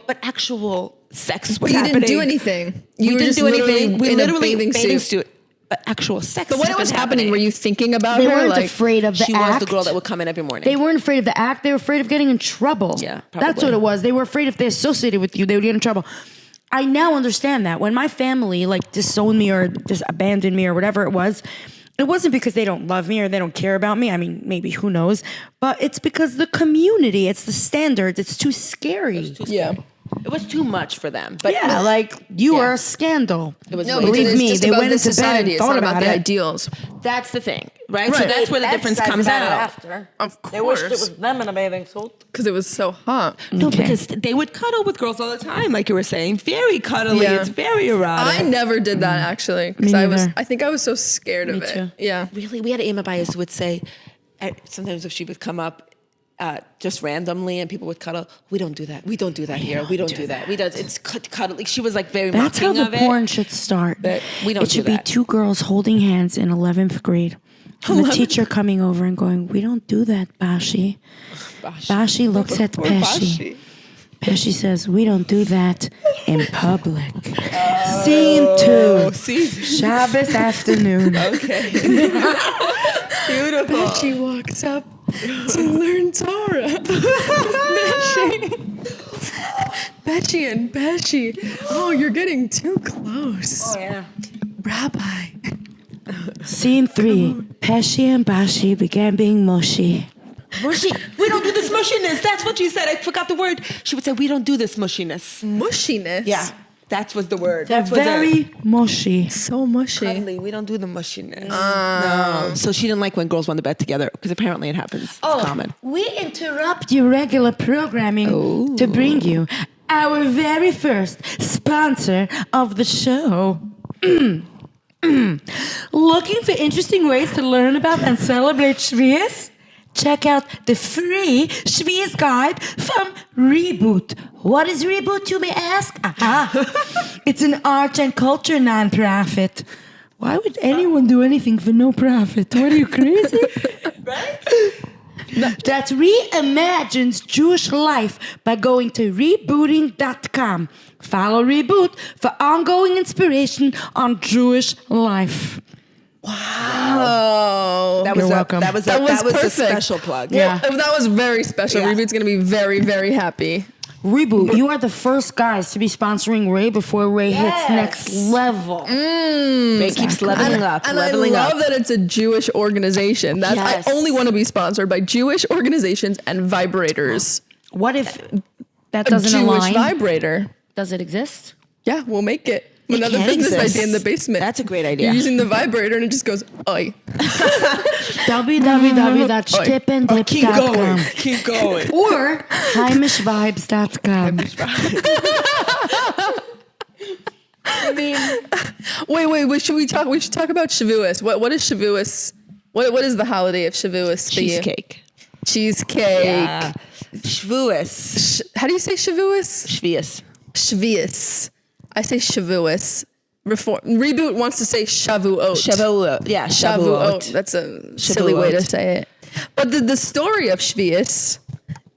But actual sex was You happening. didn't do anything. We didn't do anything. We in literally a bathing suit. But actual sex. But when it was happening, were you thinking about They her? weren't afraid of the she act. was the girl that would come in every morning. They weren't afraid of the act. They were afraid of getting in trouble. Yeah, probably. That's what it was. They were afraid if they associated with you, they would get in trouble. I now understand that. When my family disowned me or just abandoned me or whatever it wasn't because they don't love me or they don't care about me. I mean, maybe, who knows? But it's because the community, it's the standards, it's too scary. Yeah. It was too much for them. But You were a scandal. It was No, way believe it's me, just they about went the into bed society. and It's thought not about about the it. too ideals. much. That's the thing, right? So that's where the difference comes out. Of course. them in a bathing suit. Because it was so hot. No, because they would cuddle with girls all the time, like you were saying. Very cuddly. Yeah. It's very erotic. I never did that actually. Because I think I was so scared of it. too. Yeah. Really, we had an Imam Bias who would say, sometimes if she would come up just randomly and people would cuddle, we don't do that. We don't do that here. We don't do that. It's cuddling. She was very That's how mocking the of porn it. should start. But we don't It should do be that. 2 girls holding hands in 11th grade. And the teacher coming over and going, we don't do that, Bashi. Bashi looks at Poor Pesci. Pesci says, we don't do that in public. Scene 2. Shabbos afternoon. Okay. Beautiful. She walks up to learn Torah. Betchy. Oh, you're getting too close. Oh, yeah. Rabbi. Scene 3. Pesci and Bashi began being mushy. Mushy. We don't do this mushiness. That's what she said. I forgot the word. She would say, we don't do this mushiness. Mushiness. Yeah. That was the word. They're That was very mushy. So mushy. cuddly. We don't do the mushiness. No. So she didn't like when girls went to bed together because apparently it happens. It's common. We interrupt your regular programming to bring you our very first sponsor of the show. Looking for interesting ways to learn about and celebrate Shabbos? Check out the free Shabbos guide from Reboot. What is Reboot, you may ask? It's an art and culture nonprofit. Why would anyone do anything for no profit? What are you, crazy? Right? That reimagines Jewish life by going to rebooting.com. Follow Reboot for ongoing inspiration on Jewish life. Oh, That You're was welcome. That was a perfect. special plug. Yeah. That was very special. Yeah. Reboot's gonna be very, very happy. Reboot, you are the first guys to be sponsoring Raye before Raye hits Yes. next level. Ray keeps leveling up, And leveling I love up. that it's a Jewish organization. Yes. I only want to be sponsored by Jewish organizations and vibrators. What if that A doesn't Jewish align? vibrator. Does it exist? Yeah, we'll make it. Another can business exist. idea in the basement. That's a great idea. You're using the vibrator and it just goes, oi. www.stipandip.com Keep going. or HeimishVibes.com. Wait, should we talk? We should talk about Shavuos. What is Shavuos? What is the holiday of Shavuos for you? Cheesecake. Cheesecake. Yeah. Shavuos. How do you say Shavuos? Shvius. Shavuos. I say Shavuos. Reboot wants to say Shavuot. Shavuot. Yeah, Shavuot. Shavuot. That's a silly way to say it. But the story of Shavuos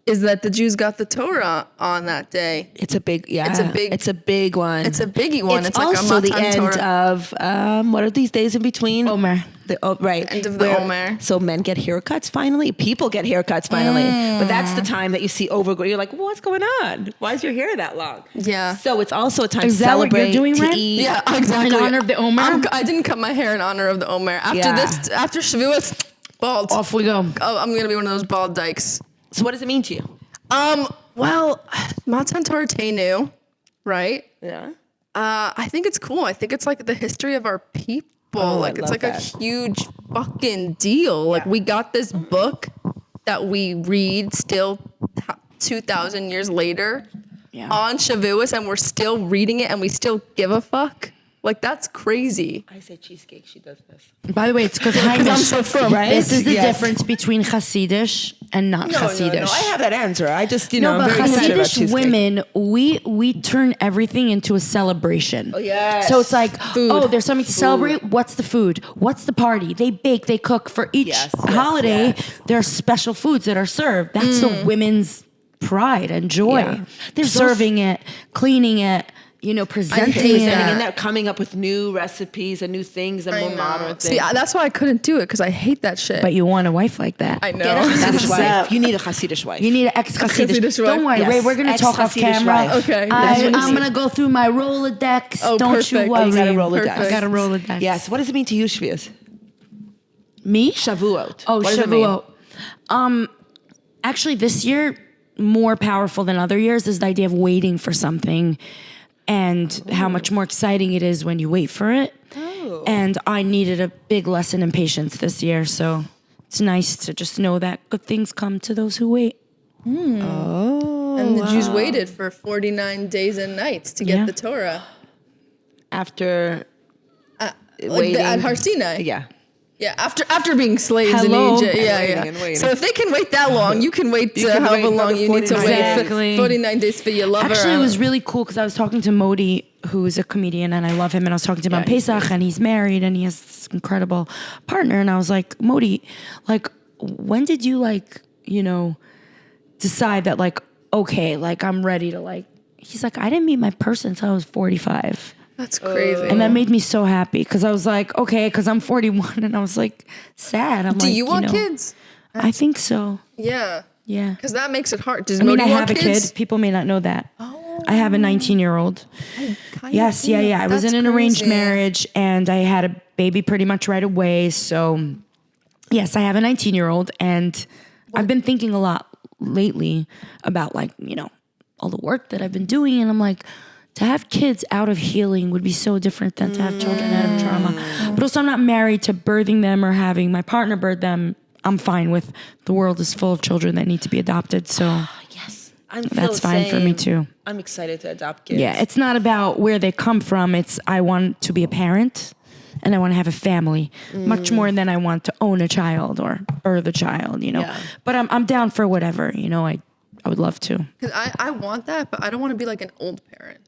is that the Jews got the Torah on that day. It's a big, yeah. It's a big- It's a big one. It's a biggie one. It's It's like a also the Matan end Torah. of what are these days in between? Omer. Right. End of the Omer. So men get haircuts finally. People get haircuts finally. But that's the time that you see overgrow. You're like, well, what's going on? Why is your hair that long? Yeah. So it's also a time Is to that what celebrate, you're doing, to Ray? eat. Yeah, exactly. In honor of the Omer? I didn't cut my hair in honor of the Omer. After Yeah. after Shavuos, bald. Off we go. Oh, I'm gonna be one of those bald dykes. So what does it mean to you? Well, Matan Torah Teinu, right? Yeah. I think it's cool. I think it's like the history of our people. Oh, like I it's love like a that. huge fucking deal. Like we got this book that we read still 2,000 years later on Shavuos, and we're still reading it, and we still give a fuck. Like that's crazy. I say cheesecake. She does this. By the way, it's because I'm so firm. Right? This is the Yes. difference between Hasidish and not Hasidish. No, I have that answer. I just, No, I'm but very excited about Hasidish cheesecake. women, we turn everything into a celebration. Oh, yes. So it's like, oh, there's something to celebrate. What's the food? What's the party? They bake, they cook for each holiday. yes. There are special foods that are served. That's the women's pride and joy. Yeah. They're serving it, cleaning it, presenting Presenting it. and they're coming up with new recipes and new things and more modern things. See, that's why I couldn't do it because I hate that shit. But you want a wife like that. I know. Get a Hasidish What's wife. up. You need a Hasidish wife. You need an ex-Hasidish. Hasidish wife. Don't worry, Yes. Ray. We're going to talk off Ex-Hasidish camera. wife. Okay. That's what you I'm need. going to go through my Rolodex. Oh, Don't perfect. you worry. You got a Rolodex. I got a Rolodex. Yes. What does it mean to you, Shvius? Me? Shavuot. Oh, What does it mean? Shavuot. Actually, this year, more powerful than other years is the idea of waiting for something and how much more exciting it is when you wait for it. Oh. And I needed a big lesson in patience this year, so it's nice to just know that good things come to those who wait. And the Jews waited for 49 days and nights to get Yeah. the Torah. After Like waiting. at Har Sinai. Yeah. Yeah, after being slaves Hello. in Egypt. And Yeah, waiting yeah. and waiting. So if they can wait that long, you can wait You can however wait long another you need to 49 wait. Exactly. 49 days for your lover. Actually, it was really cool because I was talking to Modi, who is a comedian, and I love him. And I was talking to him on Pesach, and he's married, and he has this incredible partner. And I was like, Modi, like, when did you decide that okay, I'm ready to He's like, I didn't meet my person until I was 45. That's crazy. And that made me so happy because I was like, okay, because I'm 41, and I was like sad. I'm Do like, you want kids? I think so. Yeah. Yeah. Because that makes it hard. Does I mean, Modi I want have a kids? kid. People may not know that. I have a 19-year-old. Yes, yeah. I was That's in an arranged crazy. marriage, and I had a baby pretty much right away. So, yes, I have a 19-year-old, and I've been thinking a lot lately about all the work that I've been doing, and I'm like, to have kids out of healing would be so different than to have children out of trauma. But also, I'm not married to birthing them or having my partner birth them. I'm fine with the world is full of children that need to be adopted. So Yes. that's fine for me too. I'm excited to adopt kids. Yeah, it's not about where they come from. It's I want to be a parent and I want to have a family much more than I want to own a child or birth a child, Yeah. But I'm down for whatever, I would love to. Because I want that, but I don't want to be like an old parent.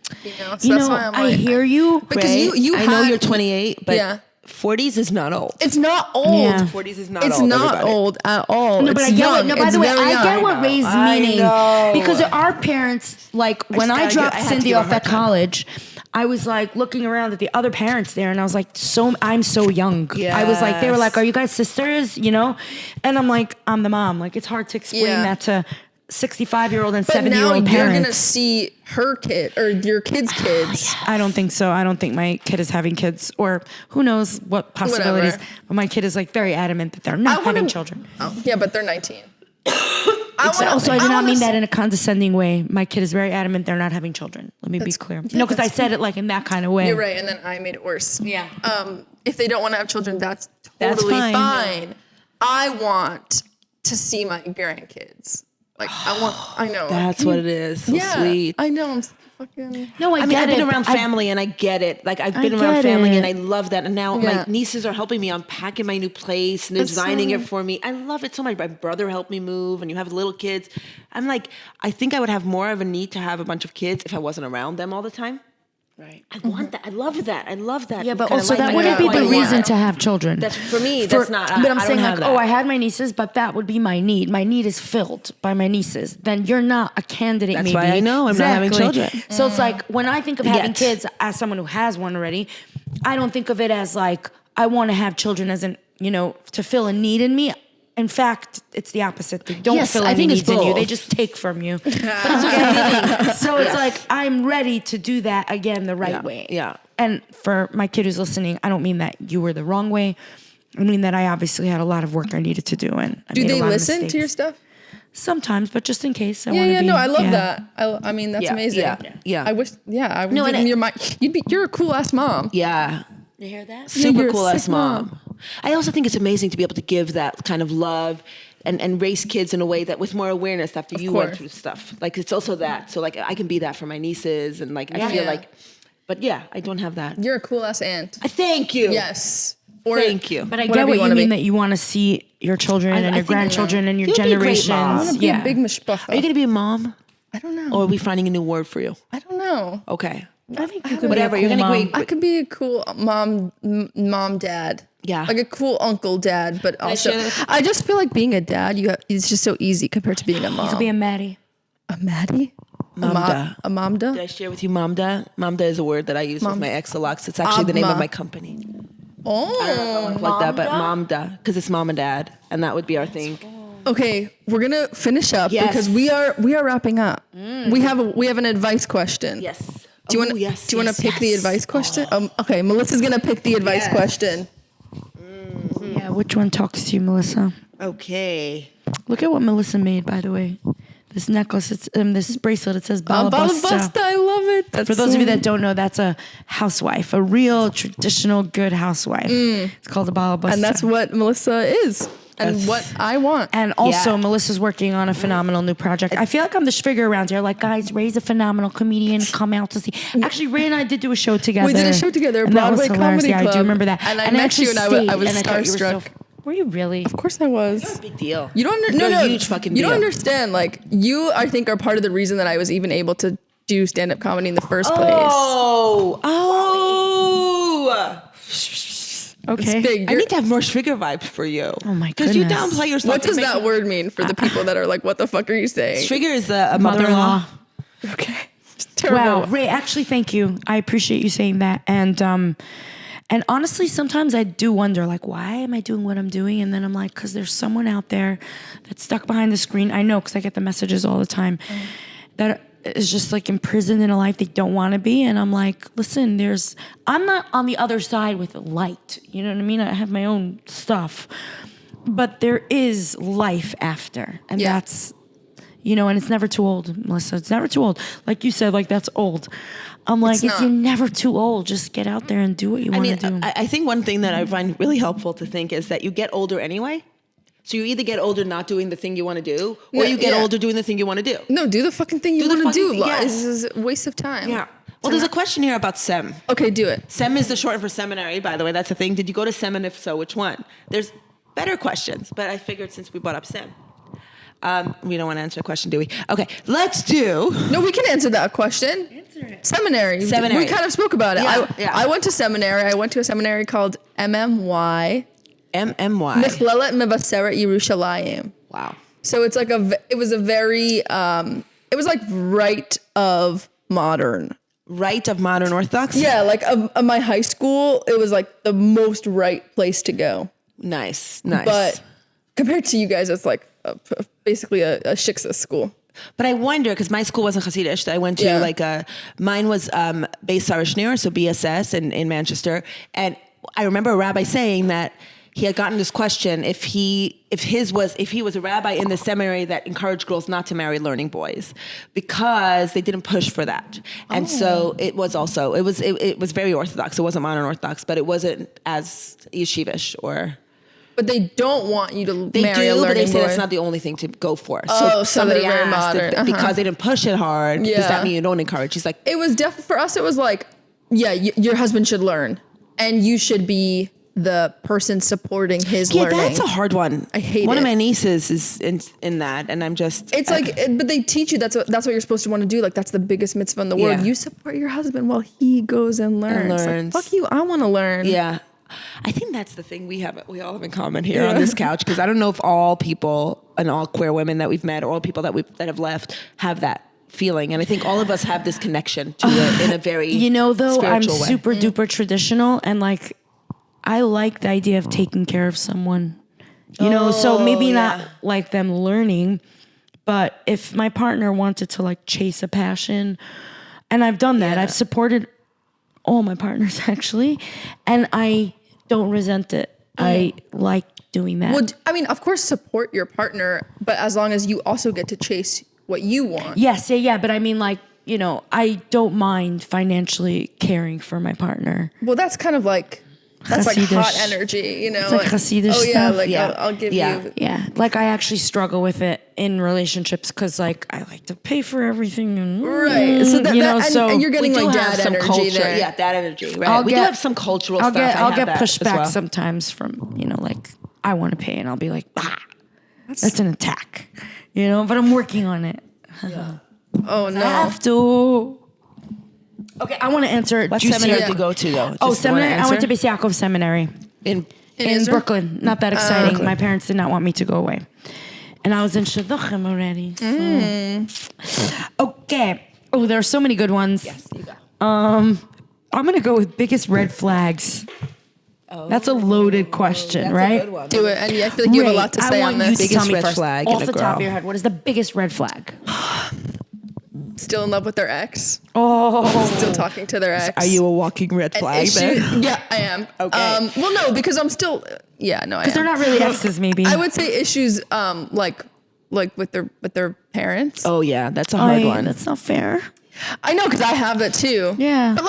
So that's why I'm I like, hear you. Because Ray, you I know had- you're 28, but Yeah. 40s is not old. It's not old. Yeah. 40s is not It's old. not everybody. old at all. No, it's but I get young. what. No, by It's the way, very I get young. what Ray's I meaning know. because our parents, like when I gotta dropped I had to Cindy give her off a at hard time. college, I was like looking around at the other parents there, and I was like, I'm so young. I was like, they were like, are you guys sisters? You know, and I'm like, I'm the mom. Like it's hard to explain that to 65-year-old and But now 70-year-old you're parents. gonna see her kid or your kid's kids. I don't think so. I don't think my kid is having kids, or who knows what possibilities. Whatever. But my kid is like very adamant that they're not having children. Oh, yeah, but they're 19. Also, I do not mean that in a condescending way. My kid is very adamant they're not having children. Let me be clear. No, because I said it like in that kind of way. You're right, and then I made it worse. Yeah. If they don't want to have children, that's That's totally fine. fine. I want to see my grandkids. Like I know. That's what it is. So sweet. I know. I'm fucking. No, I mean, I've been around family and I get it. Like I've been around get family it. and I love that. And now Yeah. my nieces are helping me unpacking my new place and they're designing it for me. I love it so much. My brother helped me move, and you have little kids. I'm like, I think I would have more of a need to have a bunch of kids if I wasn't around them all the time. Right. I want that. I love that. I love that. Yeah, but kinda also life. that I wouldn't know be the I want. reason to have children. That's for me. That's not. But I'm I saying don't like, have that. I had my nieces, but that would be my need. My need is filled by my nieces. Then you're not a candidate. That's maybe. why I know I'm not having children. So it's like when I think of having Yet. kids, as someone who has one already, I don't think of it as like I want to have children as an to fill a need in me. In fact, it's the opposite. They don't Yes, fill I any think it's needs in you. both. They just take from you. But it's okay. So it's like I'm ready to do that again the right way. Yeah. And for my kid who's listening, I don't mean that you were the wrong way. I mean that I obviously had a lot of work I needed to do, and I Do made a they lot of listen to mistakes. your stuff? Sometimes, but just in case. I Yeah, wanna yeah, be, no, I love that. I mean, that's Yeah, amazing. yeah. I wish. Yeah, I would. No, and you're a cool ass mom. Yeah. You hear that? Super you're a cool ass sick mom. mom. I also think it's amazing to be able to give that kind of love and raise kids in a way that with more awareness after you went course. through stuff. Like it's also that. So like I can be that for my nieces and like I feel Yeah. like, but yeah, I don't have that. You're a cool ass aunt. Thank you. Yes. Or Thank you. But I Whatever get what you you wanna mean be. that you want to see your children I and your think- grandchildren and your You'd be a great generations. mom. I want to be yeah. a big mishpacha. Are you gonna be a mom, I don't know. or are we finding a new word for you? I don't know. Okay. I think you could Whatever. be a You're cool gonna mom. agree. I could be a cool mom, dad. Yeah. Like a cool uncle, dad, but also share that? I just feel like being a dad, it's just so easy compared to being a mom. You could be a Maddie. A Maddie? Momda. A momda? Did I share with you Momda? Momda is a word that I use with my ex a lot. It's actually the name of my company. Oh. Like that, but Momda, because it's mom and dad, and that would be our thing. Okay, we're gonna finish up Yes. because we are wrapping up. We have an advice question. Yes. Do you want to pick the advice question? Okay, Melissa's gonna pick the advice question. Yeah, which one talks to you, Melissa? Okay. Look at what Melissa made, by the way. This necklace, it's this bracelet. It says Balabusta, Balabusta. I love it. That's For those so- of you that don't know, that's a housewife, a real traditional good housewife. It's called a Balabusta. and that's what Melissa is, and what I want. And also, Yeah. Melissa's working on a phenomenal new project. I feel like I'm the figure around here. Like, guys, Ray's a phenomenal comedian. Come out to see. Actually, Ray and I did do a show together. We did a show together, and that was Broadway hilarious. Comedy Yeah, I Club. do remember that. And I met actually you and I was stayed, and thought you were starstruck. were you really? Of course I was. Big deal. You don't You're no a huge fucking You don't deal. understand. Like you, I think, are part of the reason that I was even able to do stand-up comedy in the first place. Oh. Okay. It's big. I You're- need to have more trigger vibes for you. Oh my Because you goodness. downplay yourself. what does that word mean for the people that are like, "What the fuck are you saying?" Trigger is a mother-in-law. Okay, it's terrible. Wow, Ray, actually, thank you. I appreciate you saying that. And honestly, sometimes I do wonder, like, why am I doing what I'm doing? And then I'm like, because there's someone out there that's stuck behind the screen. I know, because I get the messages all the time that is just like imprisoned in a life they don't want to be. And I'm like, listen, I'm not on the other side with light. You know what I mean? I have my own stuff, but there is life after, and Yeah. that's. And it's never too old, Melissa. It's never too old. Like you said, like that's old. I'm like, It's not. you're never too old. Just get out there and do what you I want mean, to do. I think one thing that I find really helpful to think is that you get older anyway. So you either get older not doing the thing you want to do, or No, you get yeah. older doing the thing you want to do. No, do the fucking thing you Do the want to fucking do. thing, yeah. This is a waste of time. Yeah. Well, there's a question here about SEM. Okay, do it. SEM is the shorten for seminary, by the way. That's the thing. Did you go to SEM, and if so, which one? There's better questions, but I figured since we brought up SEM, we don't want to answer a question, do we? Okay, let's do. No, we can answer that question. Answer it. Seminary. Seminary. We kind of spoke about it. Yeah. I went to seminary. I went to a seminary called MMY. MMY. Mechlelet Mevaseret Yerushalayim. Wow. So it's like it was a very, it was like right of modern. Right of modern Orthodox? Yeah, like of my high school, it was like the most right place to go. Nice. But compared to you guys, it's like basically a shiksa school. But I wonder, because my school wasn't Hasidish. I went to mine was Beis Sarashnir, so BSS in Manchester. And I remember a rabbi saying that he had gotten this question if he was a rabbi in the seminary that encouraged girls not to marry learning boys because they didn't push for that. And so it was very Orthodox. It wasn't modern Orthodox, but it wasn't as yeshivish or. But they don't want you to marry a learning boy. But they say that's not the only thing to go for. So somebody they're very asked modern. because they didn't push it hard. Does that mean you don't encourage? He's like, it was definitely for us. It was like, your husband should learn, and you should be the person supporting his learning. Yeah, that's a hard one. I hate it. One of my nieces is in that, and I'm just. It's but they teach you that's what you're supposed to want to do. Like that's the biggest mitzvah in the world. You support your husband while he goes and learns. Like, fuck you, I want to learn. Yeah. I think that's the thing we all have in common here on this couch, because I don't know if all people and all queer women that we've met or all people that have left have that feeling, and I think all of us have this connection to it in a very I'm spiritual way. super duper traditional, and like I like the idea of taking care of someone, so maybe not like them learning, but if my partner wanted to like chase a passion, and I've done that, I've supported all my partners actually, and I don't resent it. I like doing that. Well, I mean, of course, support your partner, but as long as you also get to chase what you want. Yes, yeah, but I mean, like, I don't mind financially caring for my partner. Well, that's kind of like, that's Hasidish. like hot energy, It's like Hasidish oh yeah, stuff. like I'll give you. Yeah, like I actually struggle with it in relationships because like I like to pay for everything and Right. So and you're getting we do like have dad some energy culture. there. Yeah, dad energy. Right. We do have some cultural stuff. I'll get that pushed as back well. sometimes from like I want to pay and I'll be like, that's an attack, But I'm working on it. Yeah. Oh no. I have to. Okay, I want to answer. What seminary did you go to though? Seminary. I went to Beis Yaakov Seminary in Brooklyn. Not that exciting. My parents did not want me to go away, and I was in Shidduchim already. So. Okay. Oh, there are so many good ones. Yes, you go. I'm gonna go with biggest red flags. That's a loaded question, right? A good one. Do it, and I feel like you have a lot to say on this. You to tell me red first, flag off in a the top of girl. your head, what is the biggest red flag? Still in love with their ex. Oh, Still talking to their ex. Are you a walking red flag then? Yeah, I am. Okay. Well, no, because I'm still. Yeah, no, I am. because they're not really exes, maybe. I would say issues, like with their parents. Oh yeah, that's a hard one. That's not fair. I know, because I have that too. Yeah. But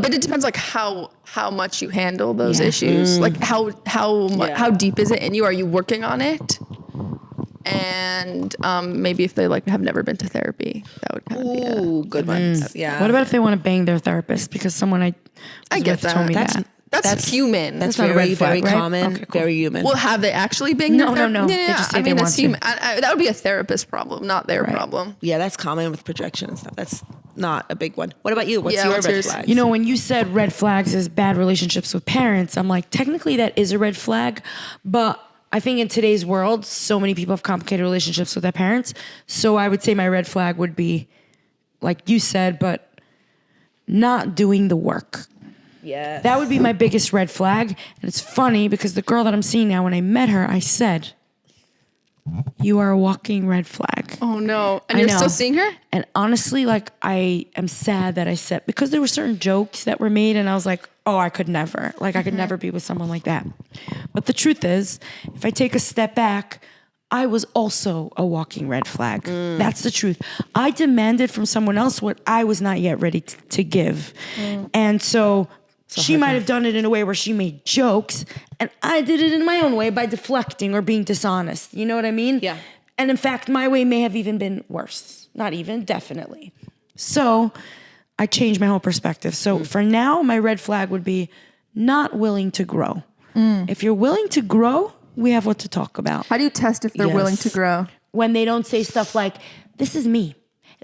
but it depends like how much you handle those issues. Like how deep is it in you? Are you working on it? And maybe if they have never been to therapy, that would kind of be Ooh, good one. Yeah. What about if they want to bang their therapist because someone I get that. told me that? That's human. That's not a very, red flag, very right? common, Okay, cool. very human. Well, have they actually banged No, their no. therapist? They just say I they mean, want that's to. human. That would be a therapist problem, not their problem. Yeah, that's common with projection and stuff. That's not a big one. What about you? What's Yeah, your what's red yours? flags? When you said red flags is bad relationships with parents, I'm like, technically that is a red flag, but I think in today's world, so many people have complicated relationships with their parents. So I would say my red flag would be, like you said, but not doing the work. Yeah. That would be my biggest red flag. And it's funny because the girl that I'm seeing now, when I met her, I said, you are a walking red flag. Oh no. And I you're know. still seeing her? And honestly, I am sad that I said, because there were certain jokes that were made and I was like, oh, I could never. I could never be with someone like that. But the truth is, if I take a step back, I was also a walking red flag. That's the truth. I demanded from someone else what I was not yet ready to give. And so she might have done it in a way where she made jokes, and I did it in my own way by deflecting or being dishonest. You know what I mean? Yeah. And in fact, my way may have even been worse. Not even, definitely. So I changed my whole perspective. So for now, my red flag would be not willing to grow. If you're willing to grow, we have what to talk about. How do you test if they're willing to grow? When they don't say stuff like, this is me.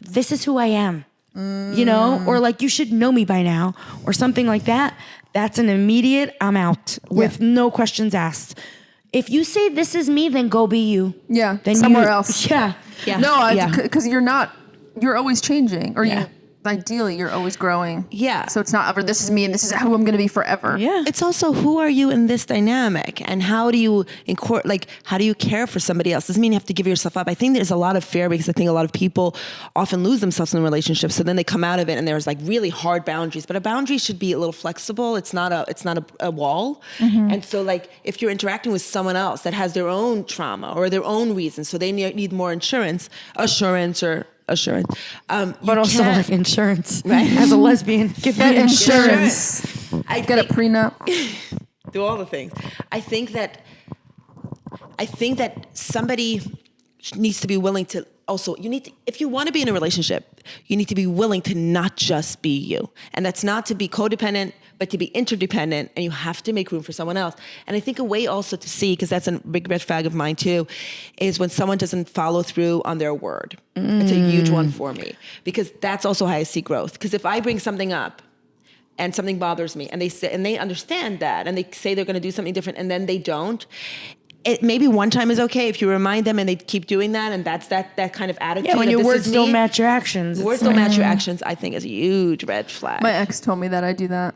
This is who I am. you know, or like you should know me by now, or something like that. That's an immediate I'm out with no questions asked. If you say this is me, then go be you. Yeah, Then somewhere else. Yeah. Yeah. No, because you're always changing, or ideally you're always growing. Yeah. So it's not ever this is me and this is who I'm going to be forever. Yeah. It's also who are you in this dynamic, and how do you how do you care for somebody else? Doesn't mean you have to give yourself up. I think there's a lot of fear because I think a lot of people often lose themselves in relationships, so then they come out of it and there's like really hard boundaries. But a boundary should be a little flexible. It's not a wall. And so like if you're interacting with someone else that has their own trauma or their own reasons, so they need more assurance. But also like insurance. Right. As a lesbian, give me insurance. I Get a prenup. do all the things. I think that somebody needs to be willing to also, if you want to be in a relationship, you need to be willing to not just be you. And that's not to be codependent, but to be interdependent, and you have to make room for someone else. And I think a way also to see, because that's a big red flag of mine too, is when someone doesn't follow through on their word. It's a huge one for me, because that's also how I see growth. Because if I bring something up and something bothers me, and they understand that, and they say they're going to do something different, and then they don't, maybe one time is okay if you remind them and they keep doing that, and that's that kind of attitude. Yeah, when your this words is don't me. match your actions. Words don't match your actions, I think, is a huge red flag. My ex told me that I do that.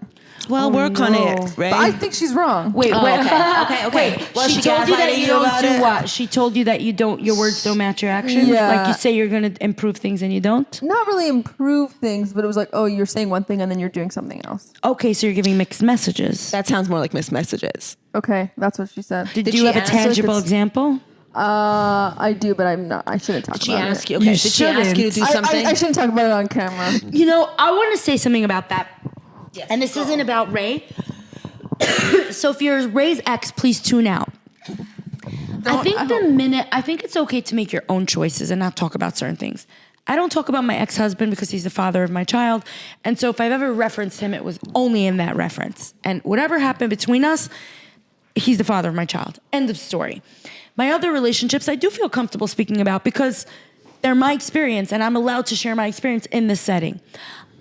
Well, work on it, right? But I think she's wrong. Wait. Okay. Well, she told you that you don't do what? She told you that your words don't match your actions? Yeah. Like you say you're going to improve things and you don't? Not really improve things, but it was like, oh, you're saying one thing and then you're doing something else. Okay, so you're giving mixed messages. That sounds more like missed messages. Okay, that's what she said. Did she you have a ask- tangible example? I do, but I'm not. I shouldn't talk Did she about ask it. you? Okay. You Did she ask you to do I- something? I shouldn't talk about it on camera. You know, I want to say something about that. Yes, And this isn't about Raye. So if you're Raye's ex, please tune out. I think it's okay to make your own choices and not talk about certain things. I don't talk about my ex-husband because he's the father of my child. And so if I've ever referenced him, it was only in that reference. And whatever happened between us, he's the father of my child. End of story. My other relationships, I do feel comfortable speaking about because they're my experience and I'm allowed to share my experience in this setting.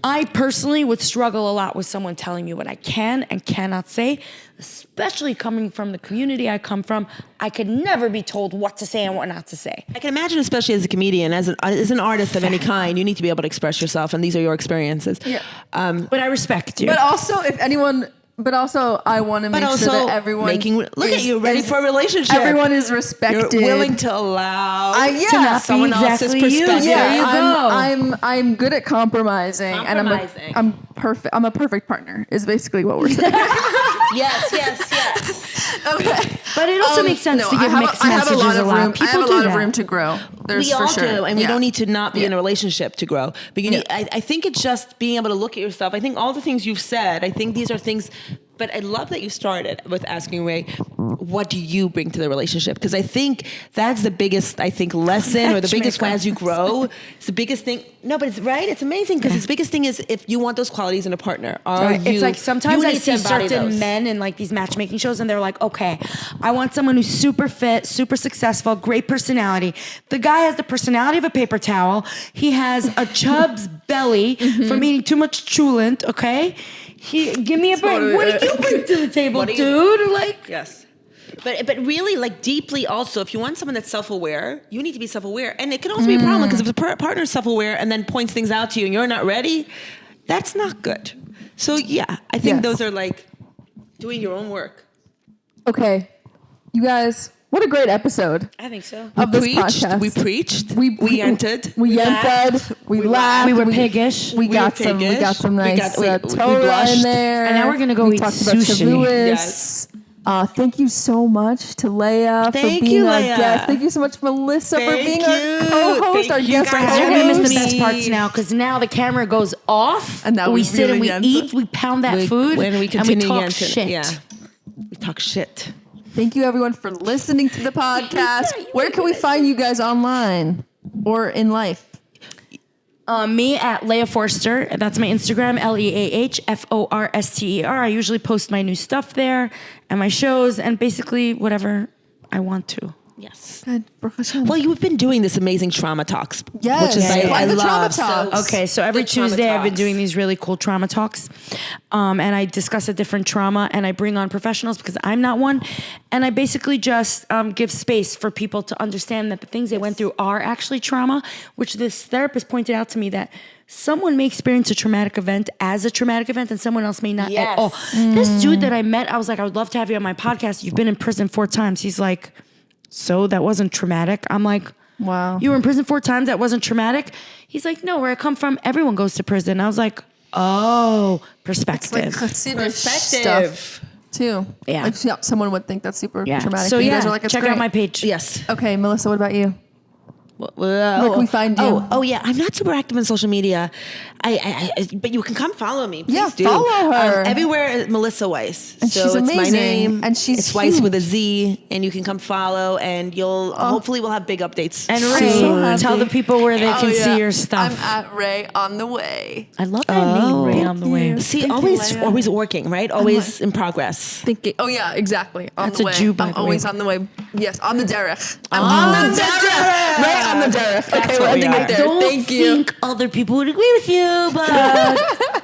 I personally would struggle a lot with someone telling me what I can and cannot say, especially coming from the community I come from. I could never be told what to say and what not to say. I can imagine, especially as a comedian, as an artist of any kind, you need to be able to express yourself, and these are your experiences. Yeah. But I respect you. But also, I want to make sure that everyone look at you, ready for a relationship. Everyone is respected. You're willing to allow yeah. to not be someone else's exactly you. perspective. There you Yeah, go. I'm good at compromising, Compromising. and I'm perfect. I'm a perfect partner. Is basically what we're saying. Yes. Okay. But it also makes sense to give mixed messages a lot. People I have a do lot that. of room to grow. There's We all for sure. do, and we Yeah. don't need to not be in a relationship to grow. But you need, Yeah. I think it's just being able to look at yourself. I think all the things you've said, I think these are things. But I love that you started with asking Raye, what do you bring to the relationship? Because I think that's the biggest, lesson or the biggest as you grow. It's the biggest thing. No, but it's right. It's amazing because the biggest thing is if you want those qualities in a partner. It's like sometimes I need to see embody certain those. men in like these matchmaking shows and they're like, okay, I want someone who's super fit, super successful, great personality. The guy has the personality of a paper towel. He has a chub's belly from eating too much chulent, okay? Give me a break. What do you bring to the table, dude? Like, yes. But really, like deeply also, if you want someone that's self-aware, you need to be self-aware. And it can also be a problem because if a partner is self-aware and then points things out to you and you're not ready, that's not good. So yeah, I think those are like doing your own work. Okay, you guys, what a great episode. I think so. Of this podcast. We preached. We entered. We yented. We laughed. We were piggish. We got some nice we Torah blushed. in there. And now we're gonna go we eat talked about sushi. Shavuos. Yes. Thank you so much to Leah Thank for being you, our Leah. guest. Thank you so much, Melissa, for Thank being you. our co-host, Thank our you, guest Guys, you're gonna miss the co-host. best parts now because now the camera goes off And now we we sit and we really eat, we pound that food, when we and continue we talk yenting. shit. Yeah. We talk shit. Thank you, everyone, for listening to the podcast. Where can we find you guys online or in life? Me at Leah Forster. That's my Instagram, LeahForster. I usually post my new stuff there and my shows and basically whatever I want to. Yes. Good. Baruch Hashem. Well, you've been doing this amazing trauma talks, Yes. which is Yeah. I The trauma love. talks. Okay, so every The trauma Tuesday I've been talks. doing these really cool trauma talks, and I discuss a different trauma, and I bring on professionals because I'm not one, and I basically just give space for people to understand that the things they went through are actually trauma, which this therapist pointed out to me that someone may experience a traumatic event as a traumatic event and someone else may not at all. This dude that I met, I was like, I would love to have you on my podcast. You've been in prison 4 times. He's like, so that wasn't traumatic? I'm like, Wow. you were in prison 4 times, that wasn't traumatic? He's like, no, where I come from, everyone goes to prison. I was like, oh, perspective. It's like Hasidic Perspective. stuff too. Yeah. Like, yeah, someone would think that's super traumatic. So but you yeah, guys are like, it's check great. out my page. Yes. Okay, Melissa, what about you? Where can we find you? Oh yeah, I'm not super active on social media. But you can come follow me. Please Yeah, do. follow her. Everywhere, Melissa Weisz. And so she's it's my amazing. name, And she's it's Weisz huge. with a Z, and you can come follow, and you'll hopefully we'll have big updates. And soon. Raye, so happy. tell the people where they can see your stuff. I'm at Raye on the way. I love that name, Raye on the way. See, always working, right? Always in progress. Thinking. Oh yeah, exactly. On That's the a way. Jew, by I'm the always way. on the way. Yes, on the derech. I'm on the derech. Raye on the derech. Okay, we're what we ending are. it there. Don't Thank you. think other people would agree with you, but